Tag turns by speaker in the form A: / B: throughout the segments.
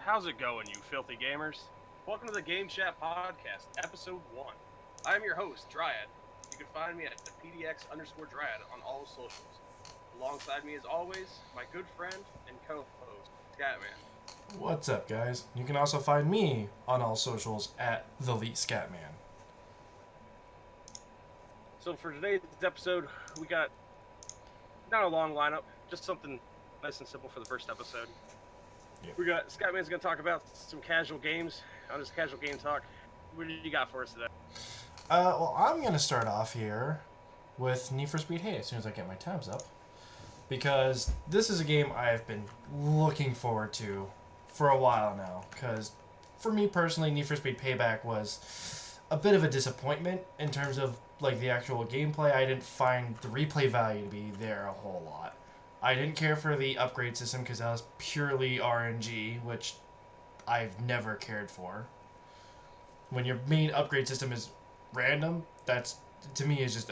A: how's it going, you filthy gamers? Welcome to the Game Chat Podcast, Episode 1. I'm your host, Dryad. You can find me at PDX_Dryad on all socials. Alongside me, as always, my good friend and co-host, Scatman.
B: What's up, guys? You can also find me on all socials at the Elite Scatman.
A: So for today's episode, we got not a long lineup, just something nice and simple for the first episode.
B: Yep.
A: We got Scatman's going to talk about some casual games on his casual game talk. What do you got for us today?
B: Well, I'm going to start off here with Need for Speed Heat as soon as I get my tabs up. Because this is a game I've been looking forward to for a while now. Because for me personally, Need for Speed Payback was a bit of a disappointment in terms of like the actual gameplay. I didn't find the replay value to be there a whole lot. I didn't care for the upgrade system because that was purely RNG, which I've never cared for. When your main upgrade system is random, that's, to me, is just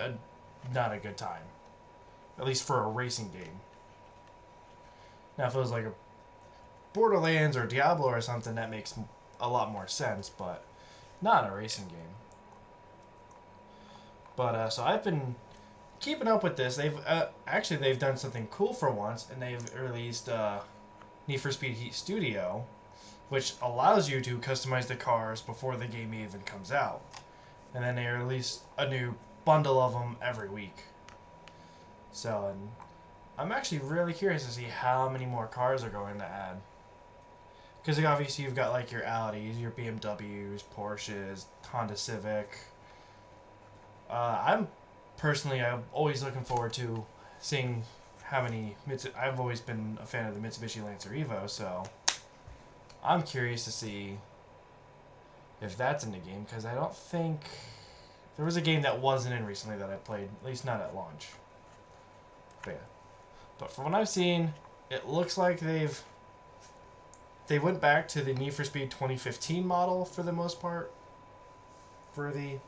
B: not a good time. At least for a racing game. Now, if it was like a Borderlands or Diablo or something, that makes a lot more sense, but not a racing game. But, so I've been keeping up with this. They've done something cool for once, and they've released Need for Speed Heat Studio, which allows you to customize the cars before the game even comes out. And then they release a new bundle of them every week. So, and I'm actually really curious to see how many more cars are going to add. Because obviously you've got like your Audis, your BMWs, Porsches, Honda Civic. I'm always looking forward to seeing how many I've always been a fan of the Mitsubishi Lancer Evo, so I'm curious to see if that's in the game, because I don't think there was a game that wasn't in recently that I played, at least not at launch. But yeah. But from what I've seen, it looks like they went back to the Need for Speed 2015 model for the most part for the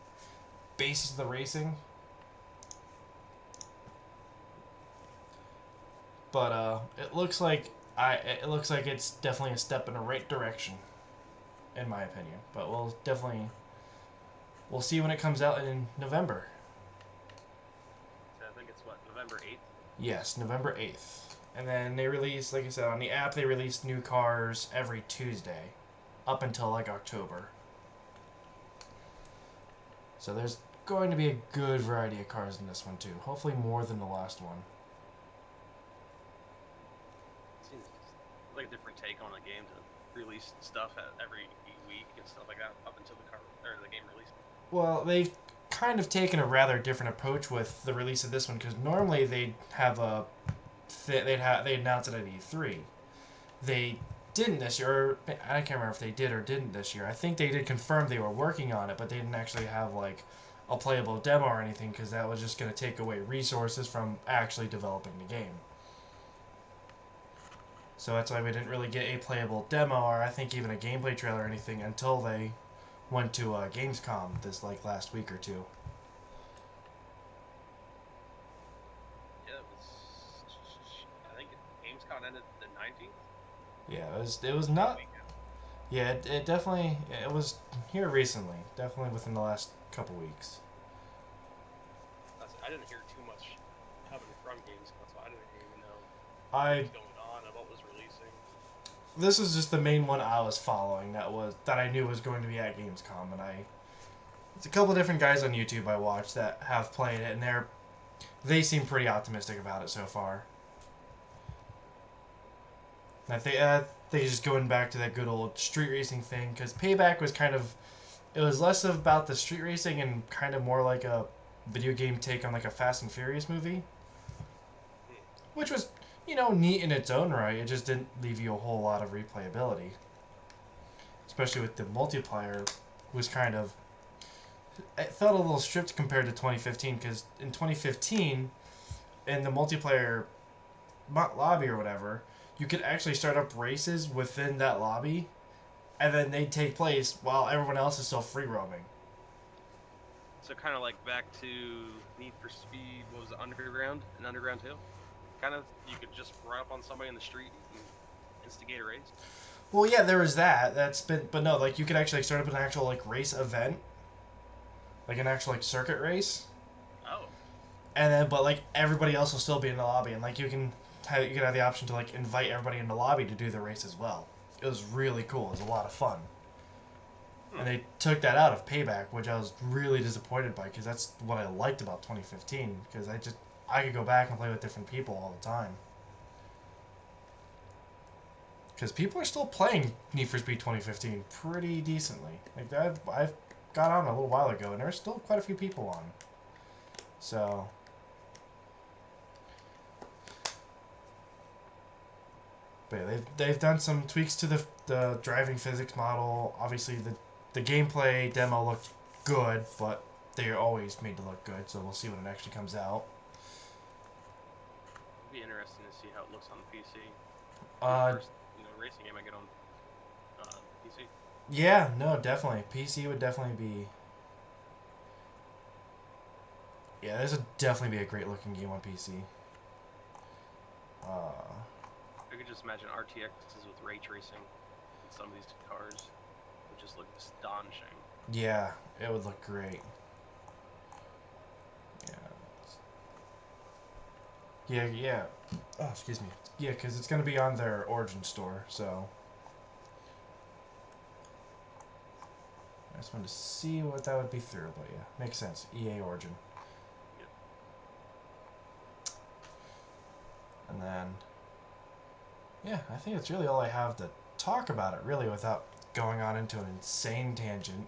B: basis of the racing. But it looks like it's definitely a step in the right direction, in my opinion. But we'll see when it comes out in November.
A: I think it's November 8th?
B: Yes, November 8th. And then they release, like I said, on the app they release new cars every Tuesday, up until like October. So there's going to be a good variety of cars in this one too. Hopefully more than the last one.
A: Seems like a different take on a game to release stuff every week and stuff like that up until the game release.
B: Well, they've kind of taken a rather different approach with the release of this one, because normally they'd announce it at E3. They didn't this year. Or I can't remember if they did or didn't this year. I think they did confirm they were working on it, but they didn't actually have like a playable demo or anything, because that was just going to take away resources from actually developing the game. So that's why we didn't really get a playable demo, or I think even a gameplay trailer or anything, until they went to Gamescom this like last week or two.
A: Yeah, I think Gamescom ended the 19th.
B: Yeah, it was not. Yeah, it definitely it was here recently, definitely within the last couple weeks.
A: I didn't hear too much coming from Gamescom, so I didn't even know
B: what
A: was going on and what was releasing.
B: This is just the main one I was following that I knew was going to be at Gamescom, and it's a couple different guys on YouTube I watched that have played it, and they seem pretty optimistic about it so far. And I think just going back to that good old street racing thing, because Payback was it was less about the street racing and kind of more like a video game take on like a Fast and Furious movie, which was, neat in its own right. It just didn't leave you a whole lot of replayability, especially with the multiplayer. It felt a little stripped compared to 2015, because in 2015, in the multiplayer lobby or whatever, you could actually start up races within that lobby, and then they'd take place while everyone else is still free roaming.
A: So kind of like back to Need for Speed, what was it, Underground and Underground 2? Kind of, you could just run up on somebody in the street and instigate a race.
B: Well, yeah, there was that. That's been, but no, like you could actually like, start up an actual like race event, like an actual like circuit race,
A: Oh,
B: and then but like everybody else will still be in the lobby, and like you can have the option to like invite everybody in the lobby to do the race as well. It was really cool. It was a lot of fun.
A: hmm.
B: And they took that out of Payback, which I was really disappointed by because that's what I liked about 2015. Because I could go back and play with different people all the time. Because people are still playing Need for Speed 2015 pretty decently. Like I've got on a little while ago, and there's still quite a few people on. So. But yeah, they've done some tweaks to the driving physics model. Obviously, the gameplay demo looked good, but they are always made to look good. So we'll see when it actually comes out.
A: It'd be interesting to see how it looks on the PC.
B: Uh,
A: First, racing game I get on PC.
B: yeah, no, definitely. PC would definitely be. Yeah, this would definitely be a great looking game on PC. Uh,
A: I could just imagine RTXs with ray tracing in some of these cars. It would just look astonishing.
B: yeah, it would look great. Yeah. Yeah. Oh, excuse me. Yeah, because it's going to be on their Origin store, so. I just wanted to see what that would be through, but yeah, makes sense. EA Origin.
A: Yep.
B: And then, yeah, I think that's really all I have to talk about it, really, without going on into an insane tangent.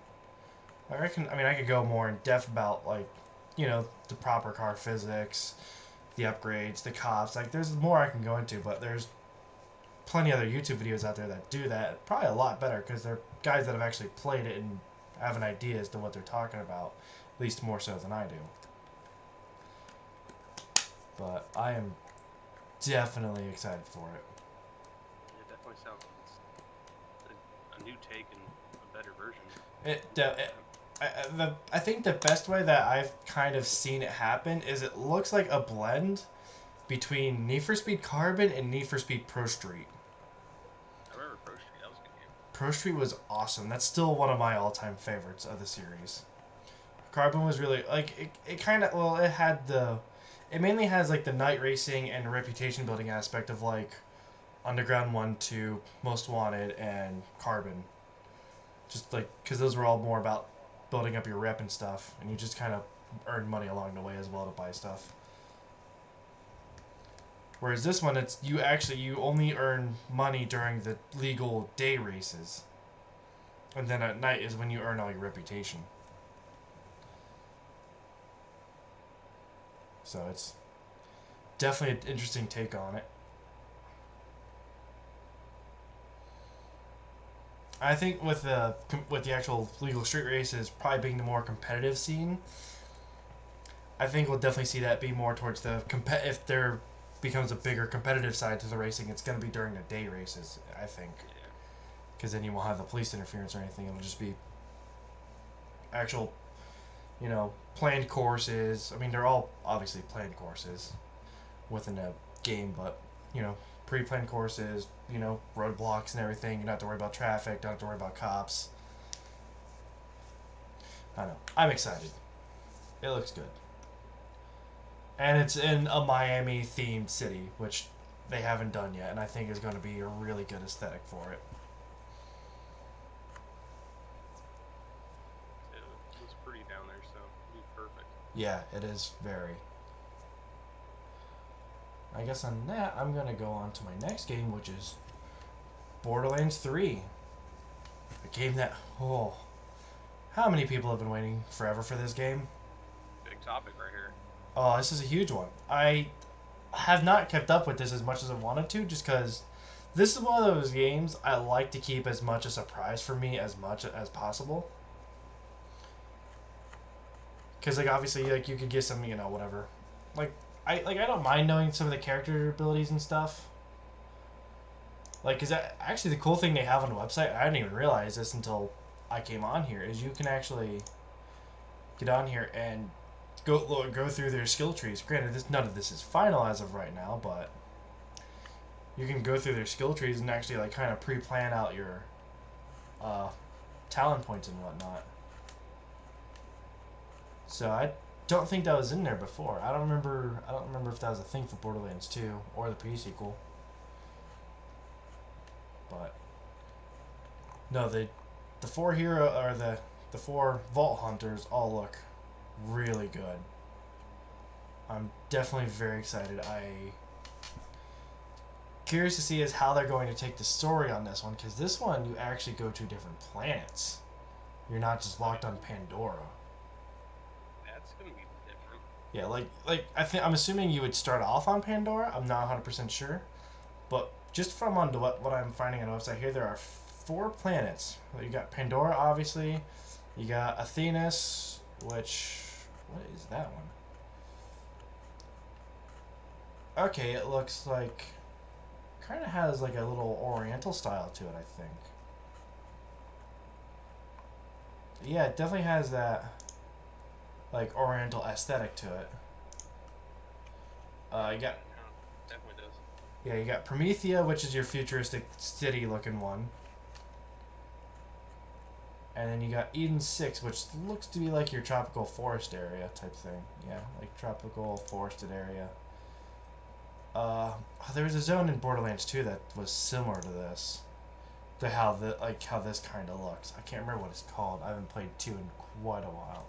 B: I could go more in depth about, like, the proper car physics, the upgrades, the cops. Like, there's more I can go into, but there's plenty other YouTube videos out there that do that. Probably a lot better, because they're guys that have actually played it and have an idea as to what they're talking about, at least more so than I do. But I am definitely excited for it.
A: It definitely sounds like it's a new take and a better version.
B: I think the best way that I've kind of seen it happen is it looks like a blend between Need for Speed Carbon and Need for Speed Pro Street.
A: I remember Pro Street. That was a good game.
B: Pro Street was awesome. That's still one of my all-time favorites of the series. Carbon was really like it kind of it mainly has like the night racing and reputation building aspect of like Underground 1, 2, Most Wanted, and Carbon. Just like because those were all more about building up your rep and stuff, and you just kind of earn money along the way as well to buy stuff. Whereas this one, you only earn money during the legal day races, and then at night is when you earn all your reputation. So it's definitely an interesting take on it. I think with the actual legal street races probably being the more competitive scene, I think we'll definitely see that be more towards the if there becomes a bigger competitive side to the racing, it's going to be during the day races, I think.
A: Yeah.
B: Because then you won't have the police interference or anything. It'll just be actual, planned courses. I mean, they're all obviously planned courses within a game, but, pre-planned courses, roadblocks and everything. You don't have to worry about traffic, don't have to worry about cops. I don't know. I'm excited. It looks good. And it's in a Miami-themed city, which they haven't done yet, and I think is going to be a really good aesthetic for it.
A: It was pretty down there, so it'd be perfect.
B: Yeah, it is very. I guess on that, I'm going to go on to my next game, which is Borderlands 3. A game that, how many people have been waiting forever for this game?
A: Big topic right here.
B: Oh, this is a huge one. I have not kept up with this as much as I wanted to, just because this is one of those games I like to keep as much a surprise for me as much as possible. Because, like, obviously, like, you could get some, whatever. I don't mind knowing some of the character abilities and stuff. Like, because actually the cool thing they have on the website, I didn't even realize this until I came on here, is you can actually get on here and go through their skill trees. Granted, none of this is final as of right now, but you can go through their skill trees and actually like kind of pre-plan out your talent points and whatnot. So I don't think that was in there before. I don't remember if that was a thing for Borderlands 2 or the pre-sequel. But no, the four hero or the four Vault Hunters all look really good. I'm definitely very excited. Curious to see is how they're going to take the story on this one, because this one you actually go to different planets. You're not just locked on Pandora.
A: That's gonna be different.
B: Yeah, like I'm assuming you would start off on Pandora. I'm not 100% sure, but just from on what I'm finding on the website here, there are 4 planets. You got Pandora, obviously. You got Athenas, which what is that one? Okay, it looks like kind of has like a little Oriental style to it, I think. Yeah, it definitely has that like Oriental aesthetic to it. You got
A: Definitely does.
B: Yeah, you got Promethea, which is your futuristic city-looking one. And then you got Eden 6, which looks to be like your tropical forest area type thing. Yeah, like tropical forested area. There was a zone in Borderlands 2 that was similar to this. To how this kind of looks. I can't remember what it's called. I haven't played 2 in quite a while.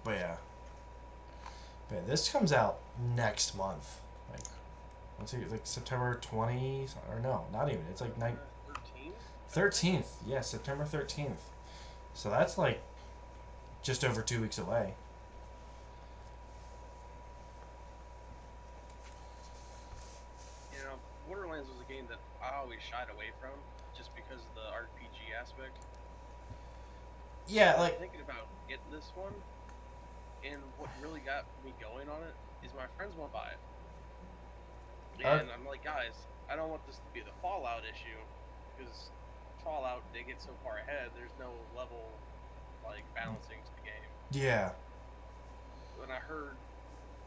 B: But yeah. But yeah, this comes out next month. Like, let's see, like September 20th, or no, not even. It's like 13th. Yeah, September 13th. So that's like just over 2 weeks away.
A: You know, Borderlands was a game that I always shied away from just because of the RPG aspect.
B: Yeah, like
A: thinking about getting this one, and what really got me going on it is my friends want to buy it. And I'm like, guys, I don't want this to be the Fallout issue, because Fallout, they get so far ahead, there's no level, like, balancing to the game.
B: Yeah.
A: When I heard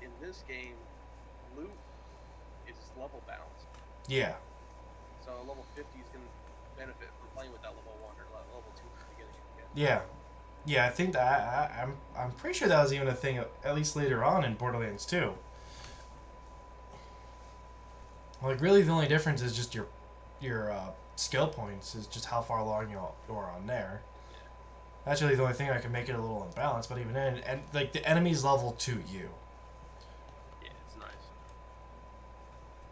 A: in this game, loot is level balanced.
B: Yeah.
A: So level 50 is going to benefit from playing with that level 1 or level 2 at the beginning again.
B: Yeah. Yeah, I think that I'm pretty sure that was even a thing at least later on in Borderlands 2. Like, really, the only difference is just your skill points, is just how far along you are on there.
A: Yeah.
B: That's really the only thing that can make it a little unbalanced. But even then, and like the enemies level to you,
A: Yeah, it's nice.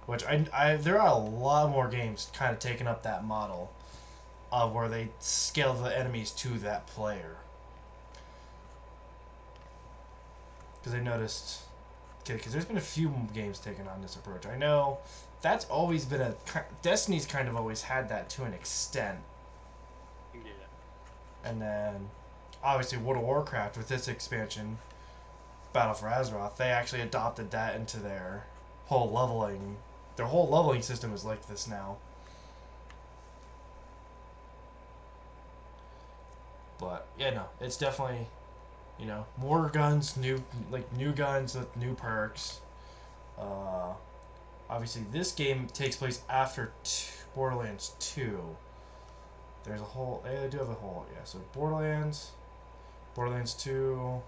B: which I there are a lot more games kind of taking up that model of where they scale the enemies to that player. Because I noticed, because there's been a few games taking on this approach. I know that's always been Destiny's kind of always had that to an extent.
A: Yeah.
B: And then, obviously, World of Warcraft with its expansion, Battle for Azeroth, they actually adopted that into their whole leveling. Their whole leveling system is like this now. But yeah, no, it's definitely, more guns, new guns with new perks. Obviously, this game takes place after Borderlands 2. There's a whole, they do have a whole, yeah. So Borderlands 2.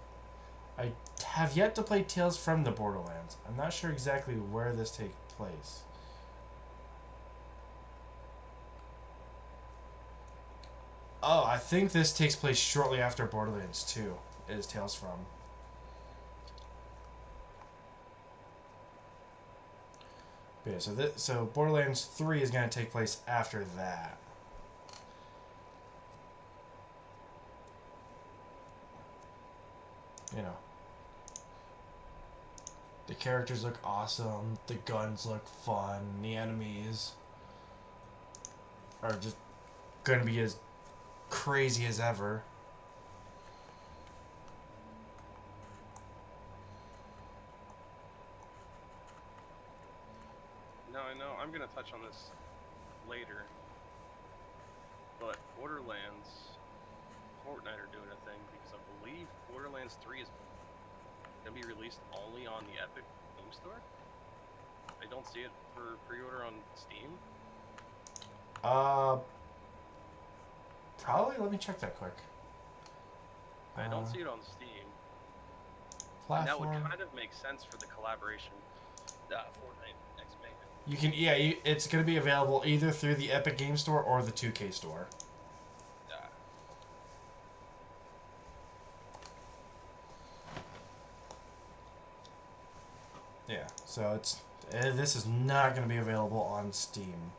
B: I have yet to play Tales from the Borderlands. I'm not sure exactly where this takes place. Oh, I think this takes place shortly after Borderlands 2 is Tales from. But yeah, so Borderlands 3 is going to take place after that. The characters look awesome, the guns look fun, the enemies are just going to be as crazy as ever.
A: No, I know. I'm going to touch on this later. But Borderlands, Fortnite are doing a thing because I believe Borderlands 3 is going to be released only on the Epic Game Store? I don't see it for pre-order on Steam.
B: Probably. Let me check that quick.
A: I don't see it on Steam.
B: Platform.
A: And that would kind of make sense for the collaboration Fortnite X Men.
B: You can, yeah, it's going to be available either through the Epic Game Store or the 2K Store. Yeah, so this is not going to be available on Steam.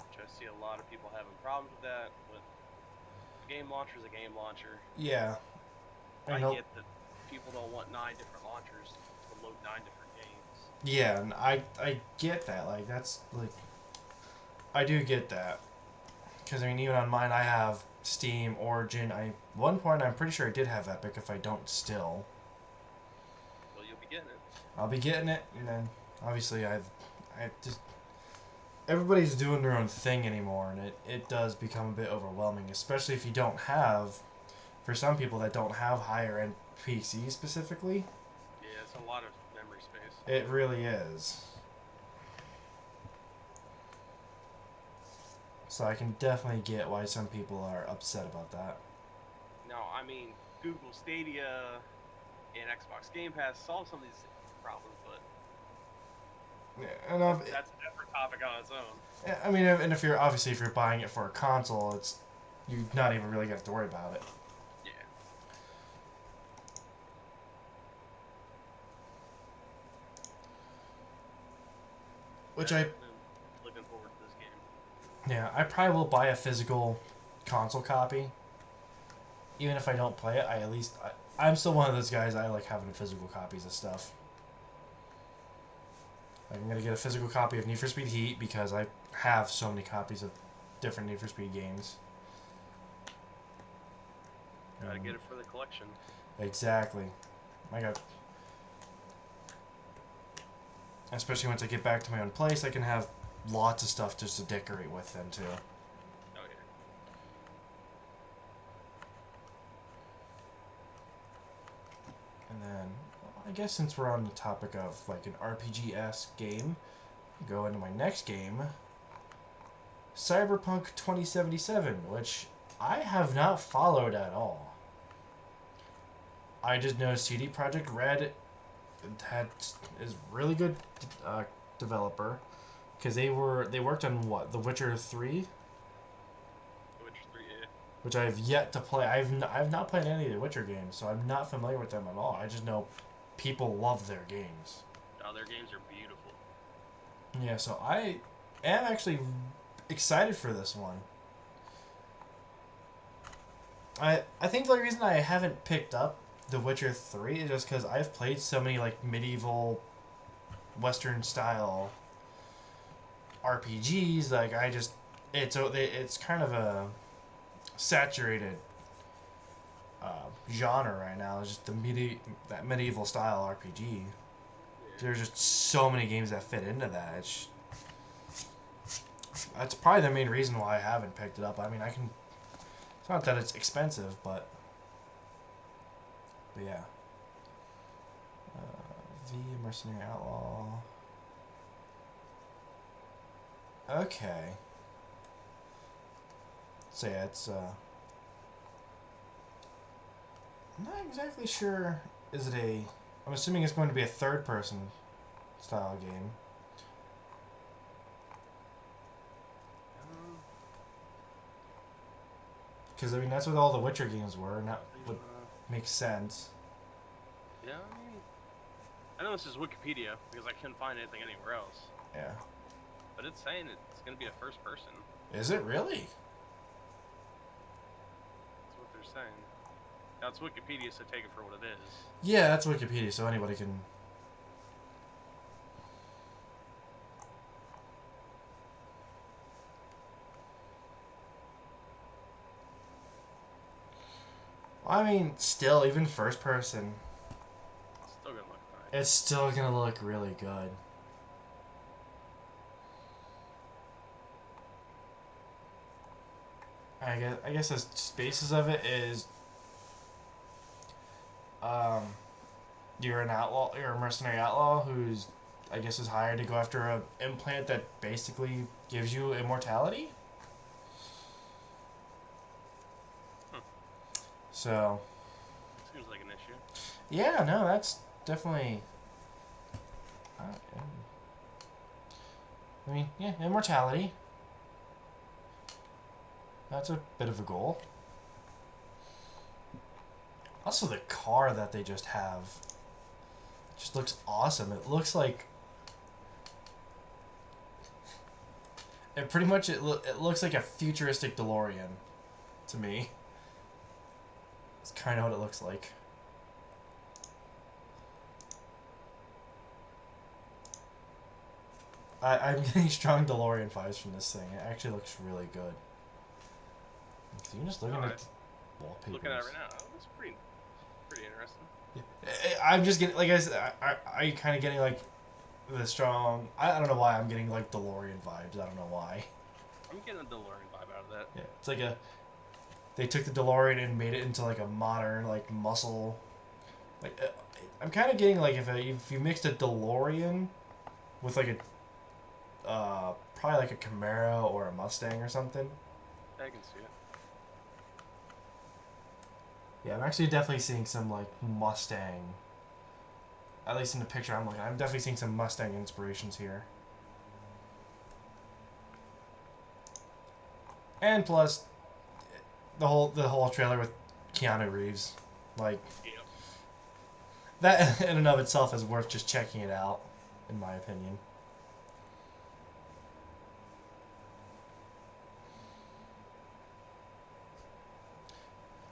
A: Which I see a lot of people having problems with that. With a game launcher is a game launcher.
B: Yeah.
A: I get that people don't want 9 different launchers to load 9 different games.
B: Yeah, and I get that. Like, that's, like, I do get that. Because, I mean, even on mine, I have Steam, Origin. One point, I'm pretty sure I did have Epic, if I don't still.
A: Well, you'll be getting it.
B: I'll be getting it, and then, obviously, I just... Everybody's doing their own thing anymore, and it does become a bit overwhelming, especially if you don't have... For some people that don't have higher-end PCs specifically.
A: Yeah, it's a lot of memory space.
B: It really is. So I can definitely get why some people are upset about that.
A: No, I mean, Google Stadia and Xbox Game Pass solve some of these problems, but
B: yeah, and
A: that's a different topic on its own.
B: Yeah, I mean, and if you're buying it for a console, you're not even really have to worry about it.
A: Yeah.
B: Which
A: I'm looking forward to this game.
B: Yeah, I probably will buy a physical console copy. Even if I don't play it, I'm still one of those guys. I like having physical copies of stuff. Like, I'm gonna get a physical copy of Need for Speed Heat because I have so many copies of different Need for Speed games.
A: Gotta get it for the collection.
B: Exactly. I got. Especially once I get back to my own place, I can have lots of stuff just to decorate with then too.
A: Oh yeah.
B: And then, I guess since we're on the topic of like an RPG-esque game, go into my next game, Cyberpunk 2077, which I have not followed at all. I just know CD Projekt Red is really good developer, because they worked on what, The Witcher 3,
A: The Witcher 3, yeah.
B: which I've yet to play. I've not played any of the Witcher games, so I'm not familiar with them at all. I just know people love their games.
A: Oh, their games are beautiful.
B: Yeah, so I am actually excited for this one. I think the only reason I haven't picked up The Witcher 3 is just because I've played so many like medieval Western style RPGs. Like it's kind of a saturated genre right now. It's just that medieval style RPG. Yeah. There's just so many games that fit into that. That's probably the main reason why I haven't picked it up. I mean, it's not that it's expensive, but yeah. The Mercenary Outlaw. Okay. So yeah, it's I'm not exactly sure. I'm assuming it's going to be a third-person style game. Because, I mean, that's what all the Witcher games were, and that would make sense.
A: Yeah, I know this is Wikipedia, because I couldn't find anything anywhere else.
B: Yeah.
A: But it's saying it's going to be a first person.
B: Is it really?
A: That's what they're saying. Now, it's Wikipedia, so take it for what it is.
B: Yeah, that's Wikipedia, so anybody can... I mean, still, even first person,
A: It's still gonna look nice.
B: it's still gonna look really good. I guess the spaces of it is um, you're an outlaw, you're a mercenary outlaw who's, I guess, is hired to go after a implant that basically gives you immortality. So.
A: Seems like an issue.
B: Yeah, no, that's definitely. I mean, yeah, immortality. That's a bit of a goal. Also, the car that they just have just looks awesome. It looks like it pretty much it looks like a futuristic DeLorean to me. It's kind of what it looks like. I'm getting strong DeLorean vibes from this thing. It actually looks really good. So you're just looking at the wallpapers.
A: Looking at it right now. Oh, that's pretty interesting.
B: I'm just getting, like I said, I kind of getting like the strong. I don't know why I'm getting like DeLorean vibes. I don't know why.
A: I'm getting a DeLorean vibe out of that.
B: Yeah, it's like they took the DeLorean and made it into like a modern like muscle. Like I'm kind of getting like if you mixed a DeLorean with like a probably like a Camaro or a Mustang or something.
A: I can see it.
B: Yeah, I'm actually definitely seeing some like Mustang. At least in the picture I'm looking, I'm definitely seeing some Mustang inspirations here. And plus, the whole trailer with Keanu Reeves, like that in and of itself is worth just checking it out, in my opinion.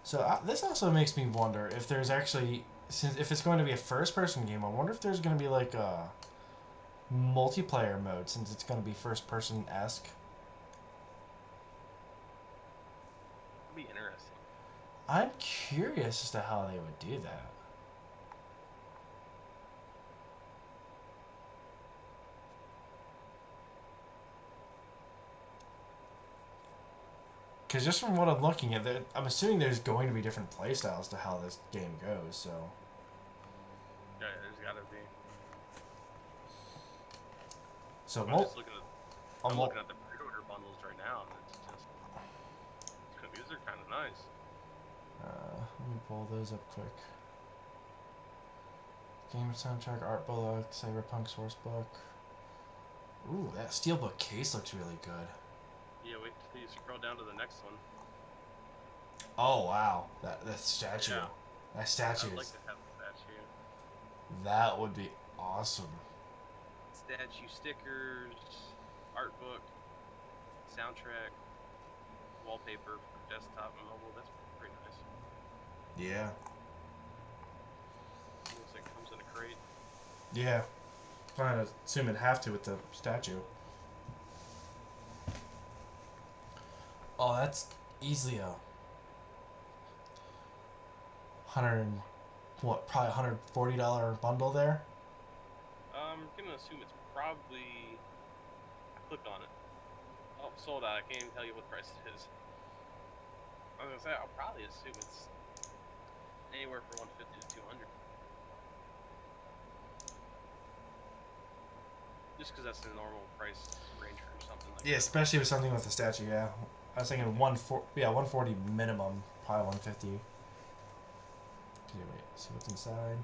B: So this also makes me wonder if there's actually, if it's going to be a first-person game, I wonder if there's going to be like a multiplayer mode since it's going to be first-person-esque.
A: That'd be interesting.
B: I'm curious as to how they would do that. Because just from what I'm looking at, I'm assuming there's going to be different playstyles to how this game goes, so.
A: Yeah, there's gotta be.
B: So
A: I'm just looking at, I'm looking at the pre-order bundles right now, and it's just, these are kind of nice.
B: Let me pull those up quick. Game soundtrack, art book, cyberpunk sourcebook. Ooh, that steelbook case looks really good.
A: Yeah, wait till you scroll down to the next one.
B: Oh wow, that statue.
A: Yeah.
B: That statue.
A: I'd like to have the statue.
B: That would be awesome.
A: Statue stickers, art book, soundtrack, wallpaper for desktop and mobile. That's pretty nice.
B: Yeah.
A: Looks like it comes in a crate.
B: Yeah. I assume it'd have to with the statue. Oh, that's easily a probably $140 bundle there.
A: I'm gonna assume it's probably. I clicked on it. Oh, sold out. I can't even tell you what price it is. I was gonna say I'll probably assume it's anywhere from 150 to 200. Just because that's the normal price range or something like that.
B: Yeah, especially with something with the statue. Yeah, I was thinking 140 minimum, probably 150. Okay, wait. See what's inside.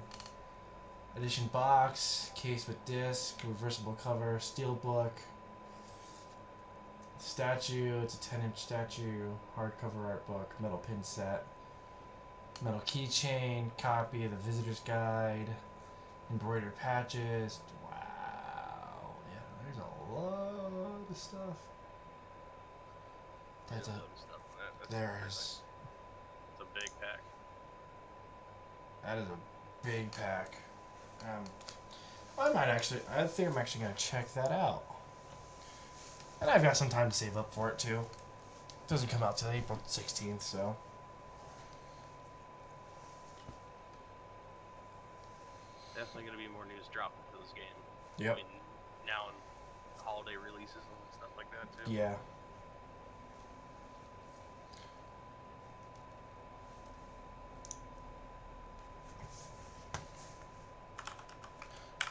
B: Edition box, case with disc, reversible cover, steel book. Statue. It's a 10-inch statue. Hardcover art book, metal pin set, metal keychain, copy of the visitor's guide, embroidered patches. Wow. Yeah, there's a lot of stuff.
A: There's a lot of stuff on that.
B: There's.
A: It's a big pack.
B: That is a big pack. I think I'm actually gonna check that out. And I've got some time to save up for it too. It doesn't come out till April 16th, so.
A: Definitely gonna be more news dropping for this game.
B: Yep.
A: I mean, now in holiday releases and stuff like that too.
B: Yeah.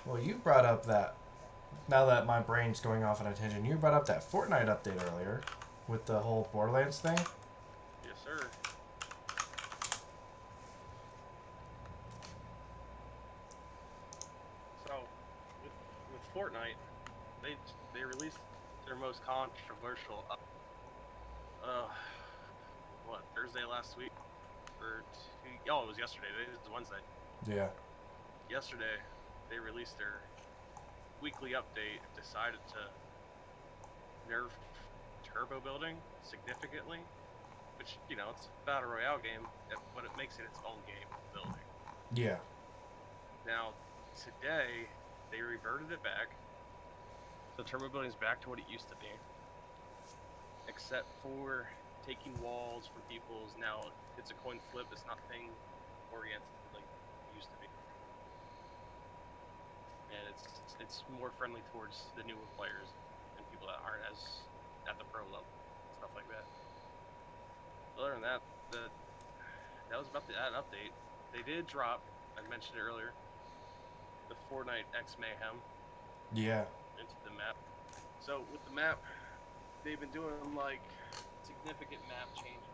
B: Well, you brought up that. Now that my brain's going off on a tangent, you brought up that Fortnite update earlier with the whole Borderlands thing.
A: Yes, sir. So, with Fortnite, they released their most controversial uh what, Thursday last week or it was yesterday. It was Wednesday.
B: Yeah.
A: Yesterday, they released their weekly update. Decided to nerf turbo building significantly, which it's a battle royale game, but it makes it its own game building.
B: Yeah.
A: Now, today they reverted it back. So turbo building is back to what it used to be, except for taking walls from people's. Now it's a coin flip. It's not thing oriented like it used to be, and it's more friendly towards the newer players and people that aren't as at the pro level, stuff like that. Other than that, that was about that update. They did drop. I mentioned it earlier. The Fortnite X Mayhem.
B: Yeah.
A: Into the map. So with the map, they've been doing like significant map changes,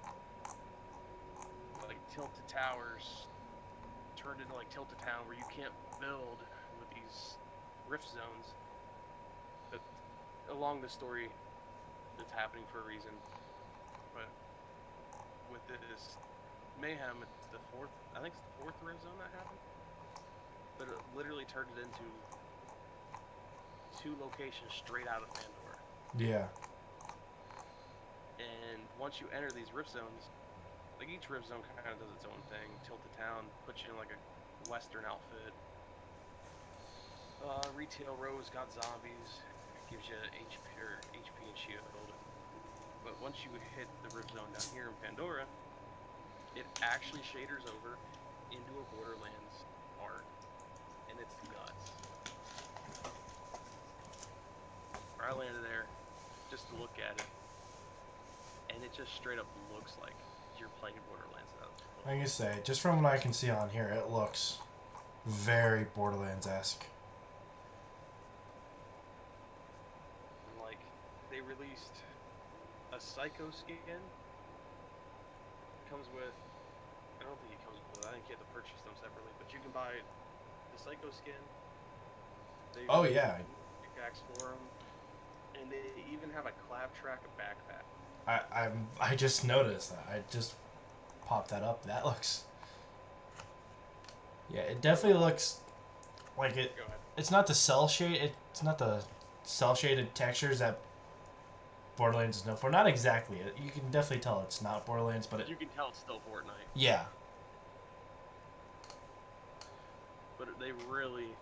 A: like tilted towers turned into like tilted town where you can't build with these rift zones. That along the story, that's happening for a reason. But with this Mayhem, it's the fourth. I think it's the fourth rift zone that happened. But it literally turned it into 2 locations straight out of Pandora.
B: Yeah.
A: And once you enter these rift zones, like each rift zone kind of does its own thing. Tilted Town puts you in like a western outfit. Retail Row's got zombies, gives you HP and shield. But once you hit the rift zone down here in Pandora, it actually shaders over into a Borderlands art, and it's nuts. I landed there just to look at it, and it just straight up looks like you're playing Borderlands.
B: Like you say, just from what I can see on here, it looks very Borderlands-esque.
A: And like, they released a Psycho skin. Comes with, I don't think it comes with it. I think you have to purchase them separately, but you can buy the Psycho skin.
B: Oh yeah.
A: Pickaxe for them, and they even have a Claptrap backpack.
B: I just noticed that. I just popped that up. That looks. Yeah, it definitely looks like it.
A: Go ahead.
B: It's not the cell shade. It's not the cell shaded textures that Borderlands is known for. Not exactly. You can definitely tell it's not Borderlands, but
A: you can tell it's still Fortnite.
B: Yeah.
A: But they really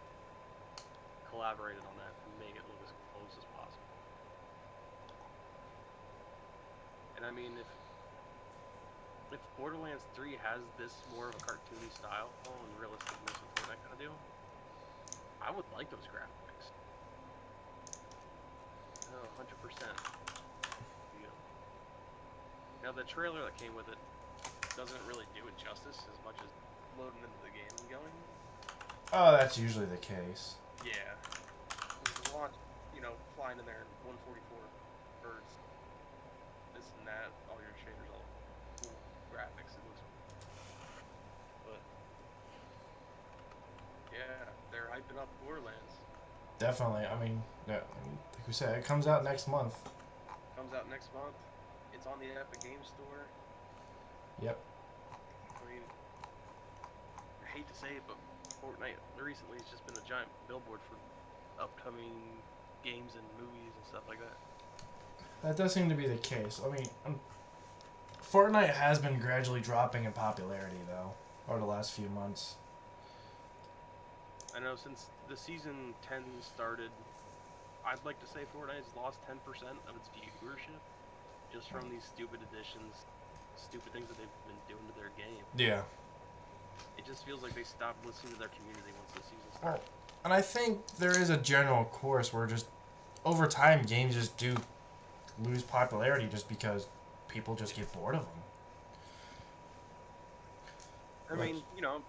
A: collaborated on that to make it look as close as possible. And I mean, if Borderlands 3 has this more of a cartoony style and realisticness with Fortnite kind of deal, I would like those graphics. 100%. Now the trailer that came with it doesn't really do it justice as much as loading into the game and going.
B: Oh, that's usually the case.
A: Yeah. There's a lot, flying in there, 144 birds, this and that, all your shaders, all cool graphics, it looks. But yeah, they're hyping up Borderlands.
B: Definitely. I mean, like we said, it comes out next month.
A: Comes out next month. It's on the Epic Games Store.
B: Yep.
A: I mean, I hate to say it, but Fortnite recently has just been a giant billboard for upcoming games and movies and stuff like that.
B: That does seem to be the case. I mean, Fortnite has been gradually dropping in popularity, though, over the last few months.
A: I know since the season 10 started, I'd like to say Fortnite has lost 10% of its viewership just from these stupid additions, stupid things that they've been doing to their game.
B: Yeah.
A: It just feels like they stopped listening to their community once the season started.
B: And I think there is a general course where just over time games just do lose popularity just because people just get bored of them.
A: I
B: Like,
A: mean,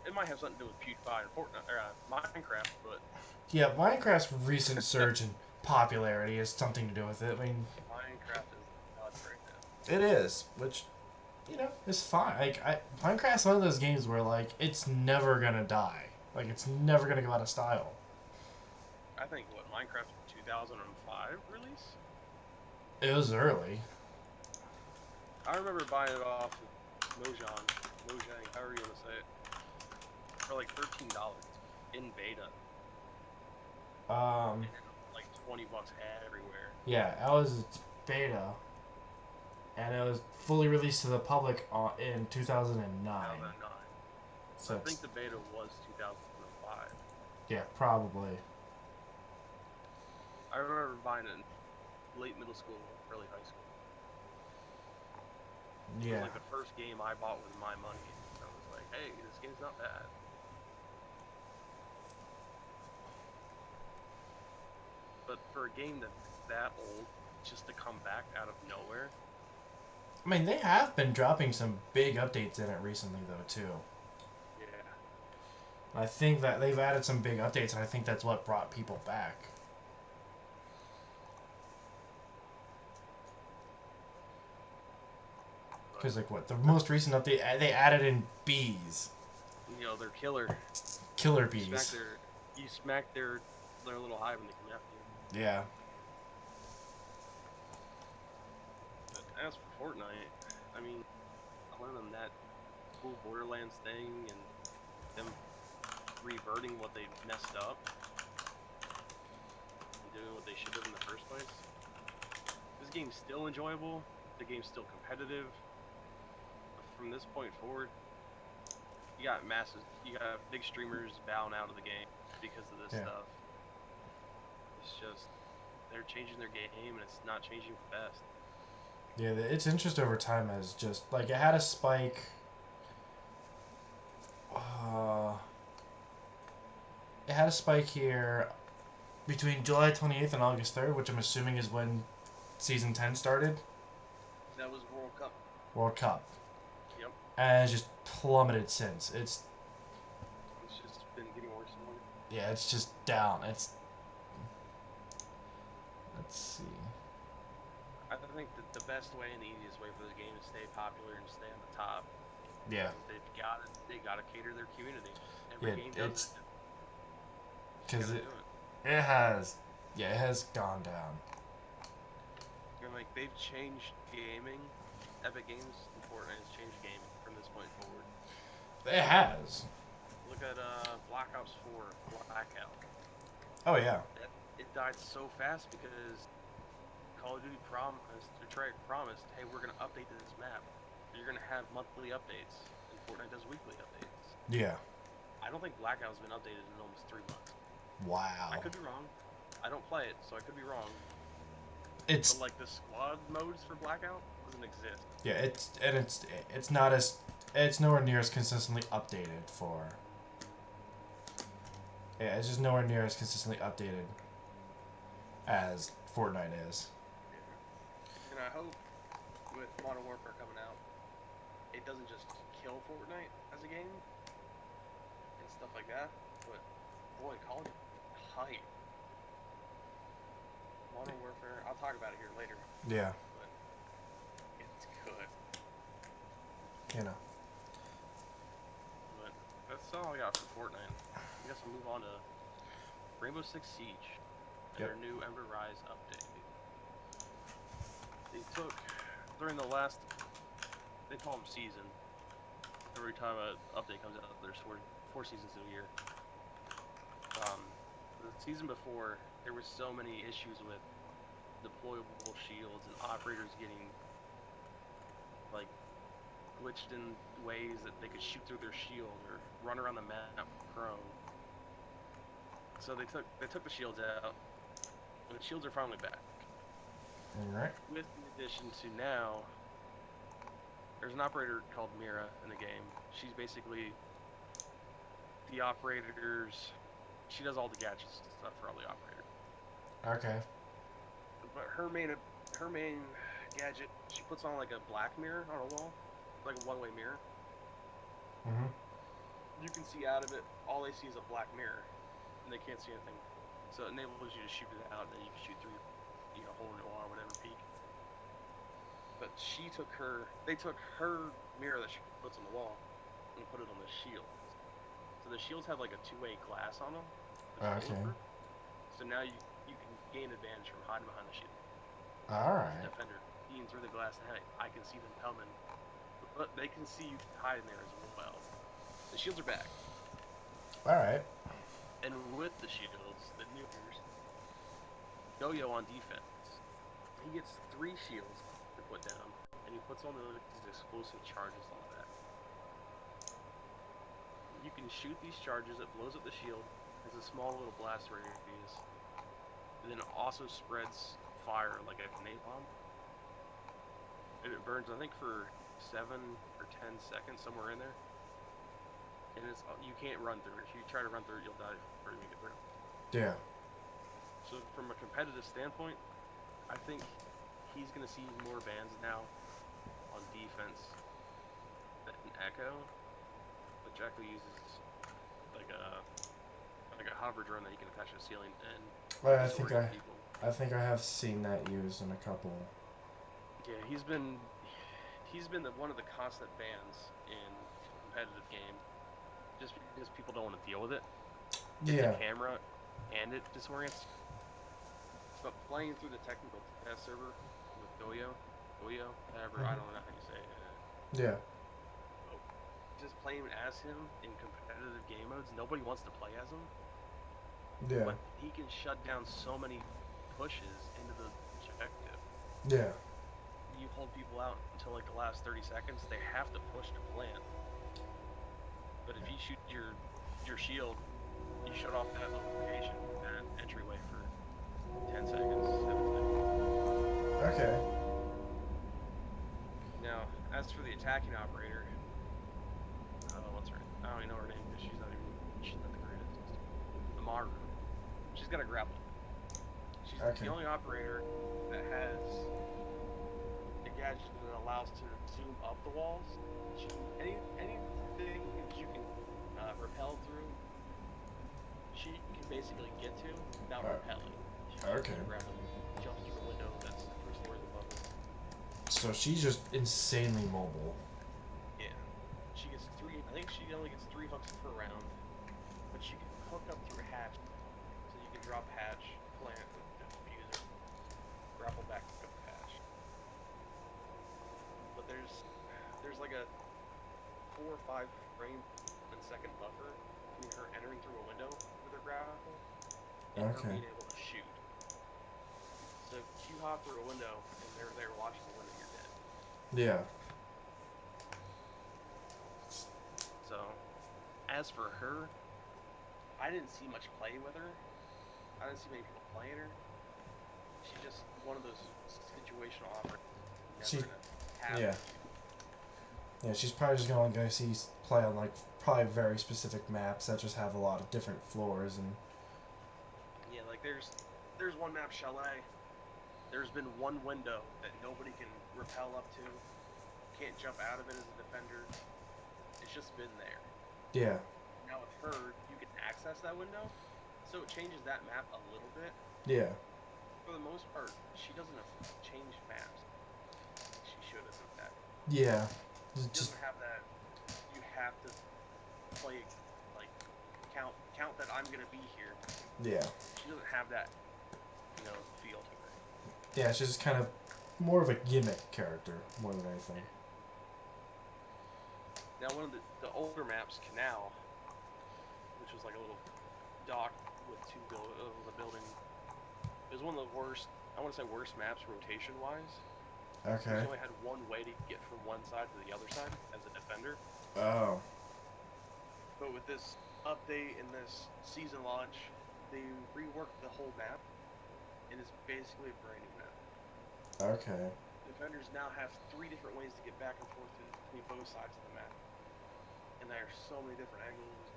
A: it might have something to do with PewDiePie and Fortnite or Minecraft, but
B: yeah, Minecraft's recent surge in popularity has something to do with it. I mean,
A: Minecraft is nuts right now.
B: it is, which is fine. Minecraft's one of those games where it's never gonna die. Like it's never gonna go out of style.
A: I think what Minecraft 2005 release.
B: It was early.
A: I remember buying it off of Mojang, however you want to say it, for like $13 in beta,
B: Um,
A: and like $20 everywhere.
B: yeah, that was its beta, and it was fully released to the public in 2009.
A: 2009.
B: So
A: I think the beta was 2005.
B: yeah, probably.
A: I remember buying it in late middle school, early high school. It was
B: Yeah,
A: like the first game I bought with my money. I was like, hey, this game's not bad. But for a game that's that old, just to come back out of nowhere.
B: I mean they have been dropping some big updates in it recently though too.
A: Yeah.
B: I think that they've added some big updates, and I think that's what brought people back. Because the most recent update, they added in bees,
A: They're killer.
B: killer
A: You smack
B: bees.
A: their little hive and they come after you.
B: Yeah,
A: But as for Fortnite, I mean, other than that cool Borderlands thing and them reverting what they messed up and doing what they should have in the first place, this game's still enjoyable. The game's still competitive. But from this point forward, you got big streamers bowing out of the game because of this stuff. It's just they're changing their game and it's not changing for the best.
B: yeah. Its interest over time has just it had a spike. It had a spike here between July 28th and August 3rd, which I'm assuming is when season 10 started.
A: That was World Cup.
B: World Cup.
A: Yep.
B: And it's just plummeted since. It's
A: just been getting worse and worse.
B: Yeah, it's just down. Let's see.
A: I think that the best way and the easiest way for this game to stay popular and stay on the top.
B: Yeah.
A: They gotta cater their community. Every game does it.
B: Because it has gone down.
A: They've changed gaming. Epic Games and Fortnite has changed gaming from this point forward.
B: It has.
A: Look at Black Ops 4 Blackout.
B: Oh yeah.
A: It died so fast because Call of Duty promised, hey, we're gonna update this map. You're gonna have monthly updates, and Fortnite does weekly updates.
B: Yeah.
A: I don't think Blackout's been updated in almost 3 months.
B: Wow.
A: I could be wrong. I don't play it, so I could be wrong.
B: It's
A: But the squad modes for Blackout doesn't exist.
B: Yeah, it's nowhere near as consistently updated for. Yeah, it's just nowhere near as consistently updated as Fortnite is.
A: And I hope with Modern Warfare coming out, it doesn't just kill Fortnite as a game and stuff like that, but boy, Call of Duty hype. Modern Warfare, I'll talk about it here later.
B: Yeah.
A: But it's good. But that's all I got for Fortnite. I guess we'll move on to Rainbow Six Siege and their new Ember Rise update. They took, during the last, they call them season. Every time an update comes out, there's four seasons in a year. The season before, there were so many issues with deployable shields and operators getting glitched in ways that they could shoot through their shield or run around the map prone. So they took the shields out, and the shields are finally back.
B: Alright.
A: With the addition to now, there's an operator called Mira in the game. She's basically the operators. She does all the gadgets and stuff for all the operators.
B: Okay.
A: But her main gadget, she puts on a black mirror on a wall, like a one-way mirror.
B: Mhm.
A: you can see out of it. All they see is a black mirror, and they can't see anything. So it enables you to shoot it out, and then you can shoot through, hole in the wall or whatever peak. But they took her mirror that she puts on the wall and put it on the shield. So the shields have like a two-way glass on them.
B: Okay.
A: So now you can gain advantage from hiding behind the shield.
B: Alright.
A: Defender peeing through the glass, and hey, I can see them coming, but they can see you hiding there as well. The shields are back.
B: Alright.
A: And with the shields, the nukers, Yo-Yo on defense, he gets 3 shields to put down, and he puts on these explosive charges on that. You can shoot these charges, it blows up the shield, has a small little blast radius, and then it also spreads fire like a napalm. And it burns, I think, for 7 or 10 seconds, somewhere in there. And you can't run through it. If you try to run through it, you'll die before you get through.
B: Yeah.
A: So from a competitive standpoint, I think he's going to see more bans now on defense than Echo. But Echo uses like a hover drone that you can attach to the ceiling and people.
B: I think I have seen that used in a couple.
A: Yeah, he's been one of the constant bans in competitive game, just because people don't want to deal with it.
B: Yeah.
A: The camera and it disorients. But playing through the technical test server with Goyo, whatever, I don't know how you say it.
B: Yeah.
A: Just playing as him in competitive game modes, nobody wants to play as him.
B: Yeah.
A: But he can shut down so many pushes into the objective.
B: Yeah.
A: You hold people out until like the last 30 seconds, they have to push to plant. But if you shoot your shield, you shut off that location, that entryway for 10 seconds, 7 seconds.
B: Okay.
A: Now, as for the attacking operator, what's her name? I don't even know her name because she's not the greatest. Amaru. She's got a grapple. She's the only operator that has a gadget that allows to zoom up the walls. Anything that you can rappel through, she can basically get to without rappelling.
B: Okay.
A: Jumps through a window that's 3 stories above her.
B: So she's just insanely mobile.
A: Yeah. She gets 3. I think she only gets 3 hooks per round, but she can hook up through a hatch, so you can drop hatch, plant with the diffuser, grapple back up hatch. But there's like a 4 or 5 frame per second buffer between her entering through a window with her grapple and her being able to shoot. So if you hop through a window and they're there watching the window, you're dead.
B: Yeah.
A: So, as for her, I didn't see much play with her. I didn't see many people playing her. She's just one of those situational operators.
B: Yeah. Yeah, she's probably just going to see play on like probably very specific maps that just have a lot of different floors and.
A: Yeah, like there's one map, Chalet. There's been one window that nobody can rappel up to. Can't jump out of it as a defender. It's just been there.
B: Yeah.
A: Now with her, you can access that window, so it changes that map a little bit.
B: Yeah.
A: For the most part, she doesn't have changed maps. She should have done that.
B: Yeah.
A: She doesn't have that. You have to play like count that I'm gonna be here.
B: Yeah.
A: She doesn't have that, feel to her.
B: Yeah, she's just kind of more of a gimmick character more than anything.
A: Now, one of the older maps, Canal, which was like a little dock with a building, is one of the worst. I want to say worst maps rotation-wise.
B: Okay.
A: You only had one way to get from one side to the other side as a defender.
B: Oh.
A: But with this update and this season launch, they reworked the whole map, and it's basically a brand new map.
B: Okay.
A: Defenders now have 3 different ways to get back and forth between both sides of the map. And there are so many different angles,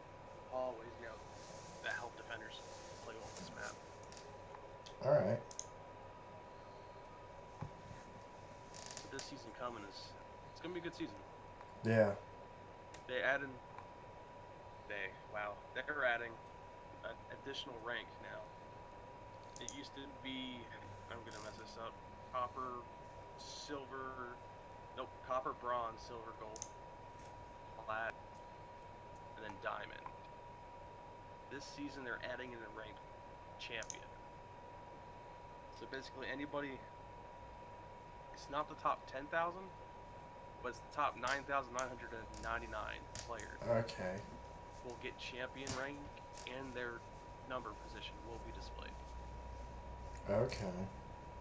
A: hallways now that help defenders play well this map.
B: Alright.
A: But this season coming it's gonna be a good season.
B: Yeah.
A: They added Wow, they're adding an additional rank now. It used to be, I'm gonna mess this up, copper, silver, nope, copper, bronze, silver, gold, plat, and then diamond. This season they're adding in the rank champion. So basically anybody, it's not the top 10,000, but it's the top 9,999 players
B: Okay.
A: will get champion rank, and their number position will be displayed.
B: Okay.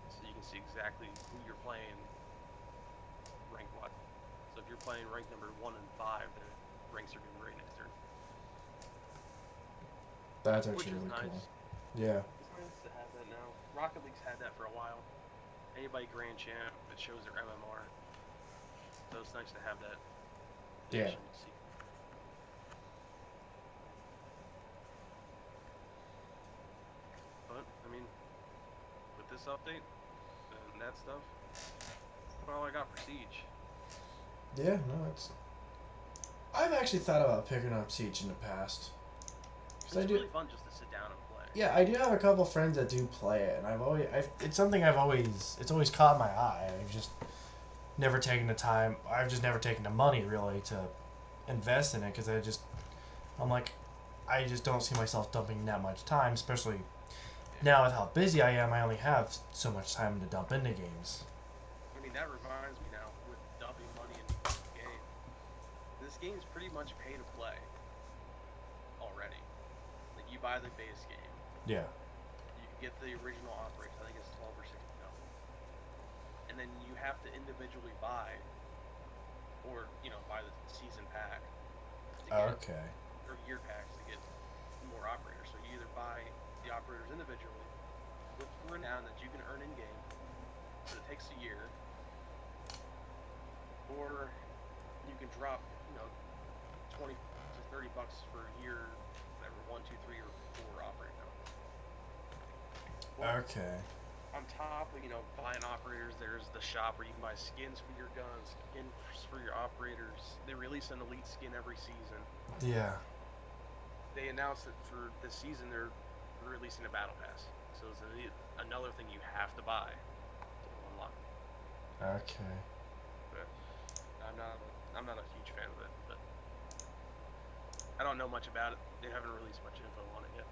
A: So you can see exactly who you're playing rank wise. So if you're playing rank number 1 and 5, the ranks are going to be right next to her.
B: That's
A: Which
B: actually
A: is
B: really
A: nice.
B: cool. Yeah.
A: It's nice to have that now. Rocket League's had that for a while. Anybody Grand Champ, it shows their MMR. So it's nice to have that.
B: Yeah.
A: But, I mean, with this update and that stuff, that's all I got for Siege.
B: Yeah, no, it's... I've actually thought about picking up Siege in the past.
A: It's really fun just to sit down and play.
B: Yeah, I do have a couple friends that do play it, and it's something it's always caught my eye. I've just never taken the time, I've just never taken the money, really, to invest in it, because I'm like, I just don't see myself dumping that much time, especially now with how busy I am. I only have so much time to dump into games.
A: I mean, that reminds me now, with dumping money into this game. This game's pretty much pay to play already. Like, you buy the base game.
B: Yeah.
A: You can get the original operator, I think it's $12 or $16. And then you have to individually buy, or, buy the season pack.
B: Okay.
A: Or year packs to get more operators. So you either buy the operators individually with renown that you can earn in game, but it takes a year, or you can drop 20 to $30 for a year, whatever, 1, 2, 3, or 4 operator numbers. Well,
B: Okay.
A: on top of buying operators, there's the shop where you can buy skins for your guns, skins for your operators. They release an elite skin every season.
B: Yeah.
A: They announced that for this season they're releasing a battle pass, so it's another thing you have to buy to unlock.
B: Okay.
A: But I'm not a huge fan of it, but I don't know much about it. They haven't released much info on it yet.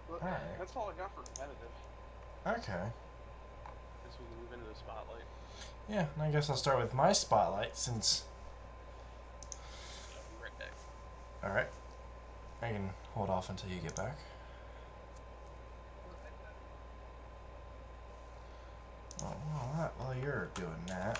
A: But
B: Alright.
A: that's all I got for competitive.
B: Okay.
A: Guess we can move into the spotlight.
B: Yeah, and I guess I'll start with my spotlight since.
A: I'll be right back.
B: Alright. I can hold off until you get back. Oh, while you're doing that.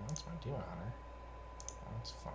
B: That's my Demon Hunter. That's fun.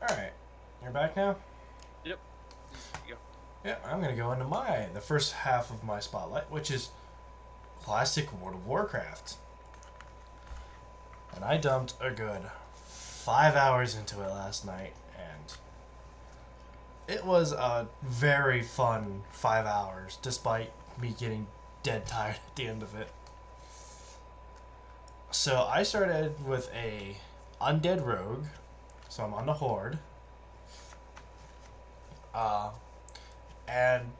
B: Alright. You're back now? Yeah, I'm gonna go into the first half of my spotlight, which is classic World of Warcraft. And I dumped a good 5 hours into it last night, and it was a very fun 5 hours, despite me getting dead tired at the end of it. So I started with a undead rogue, so I'm on the horde. Uh, and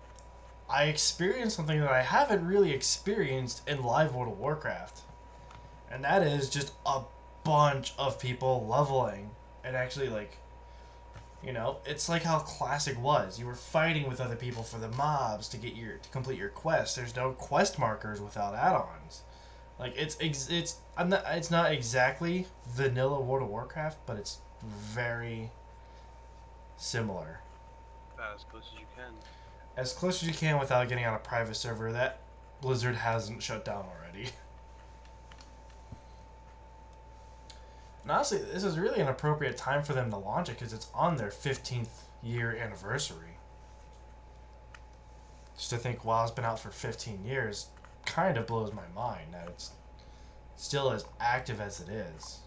B: I experienced something that I haven't really experienced in live World of Warcraft. And that is just a bunch of people leveling. And actually, like, it's like how Classic was. You were fighting with other people for the mobs to complete your quest. There's no quest markers without add-ons. Like it's not exactly vanilla World of Warcraft, but it's very similar.
A: About as close as you can.
B: As close as you can without getting on a private server that Blizzard hasn't shut down already. And honestly, this is really an appropriate time for them to launch it because it's on their 15th year anniversary. Just to think, WoW's been out for 15 years kind of blows my mind that it's still as active as it is.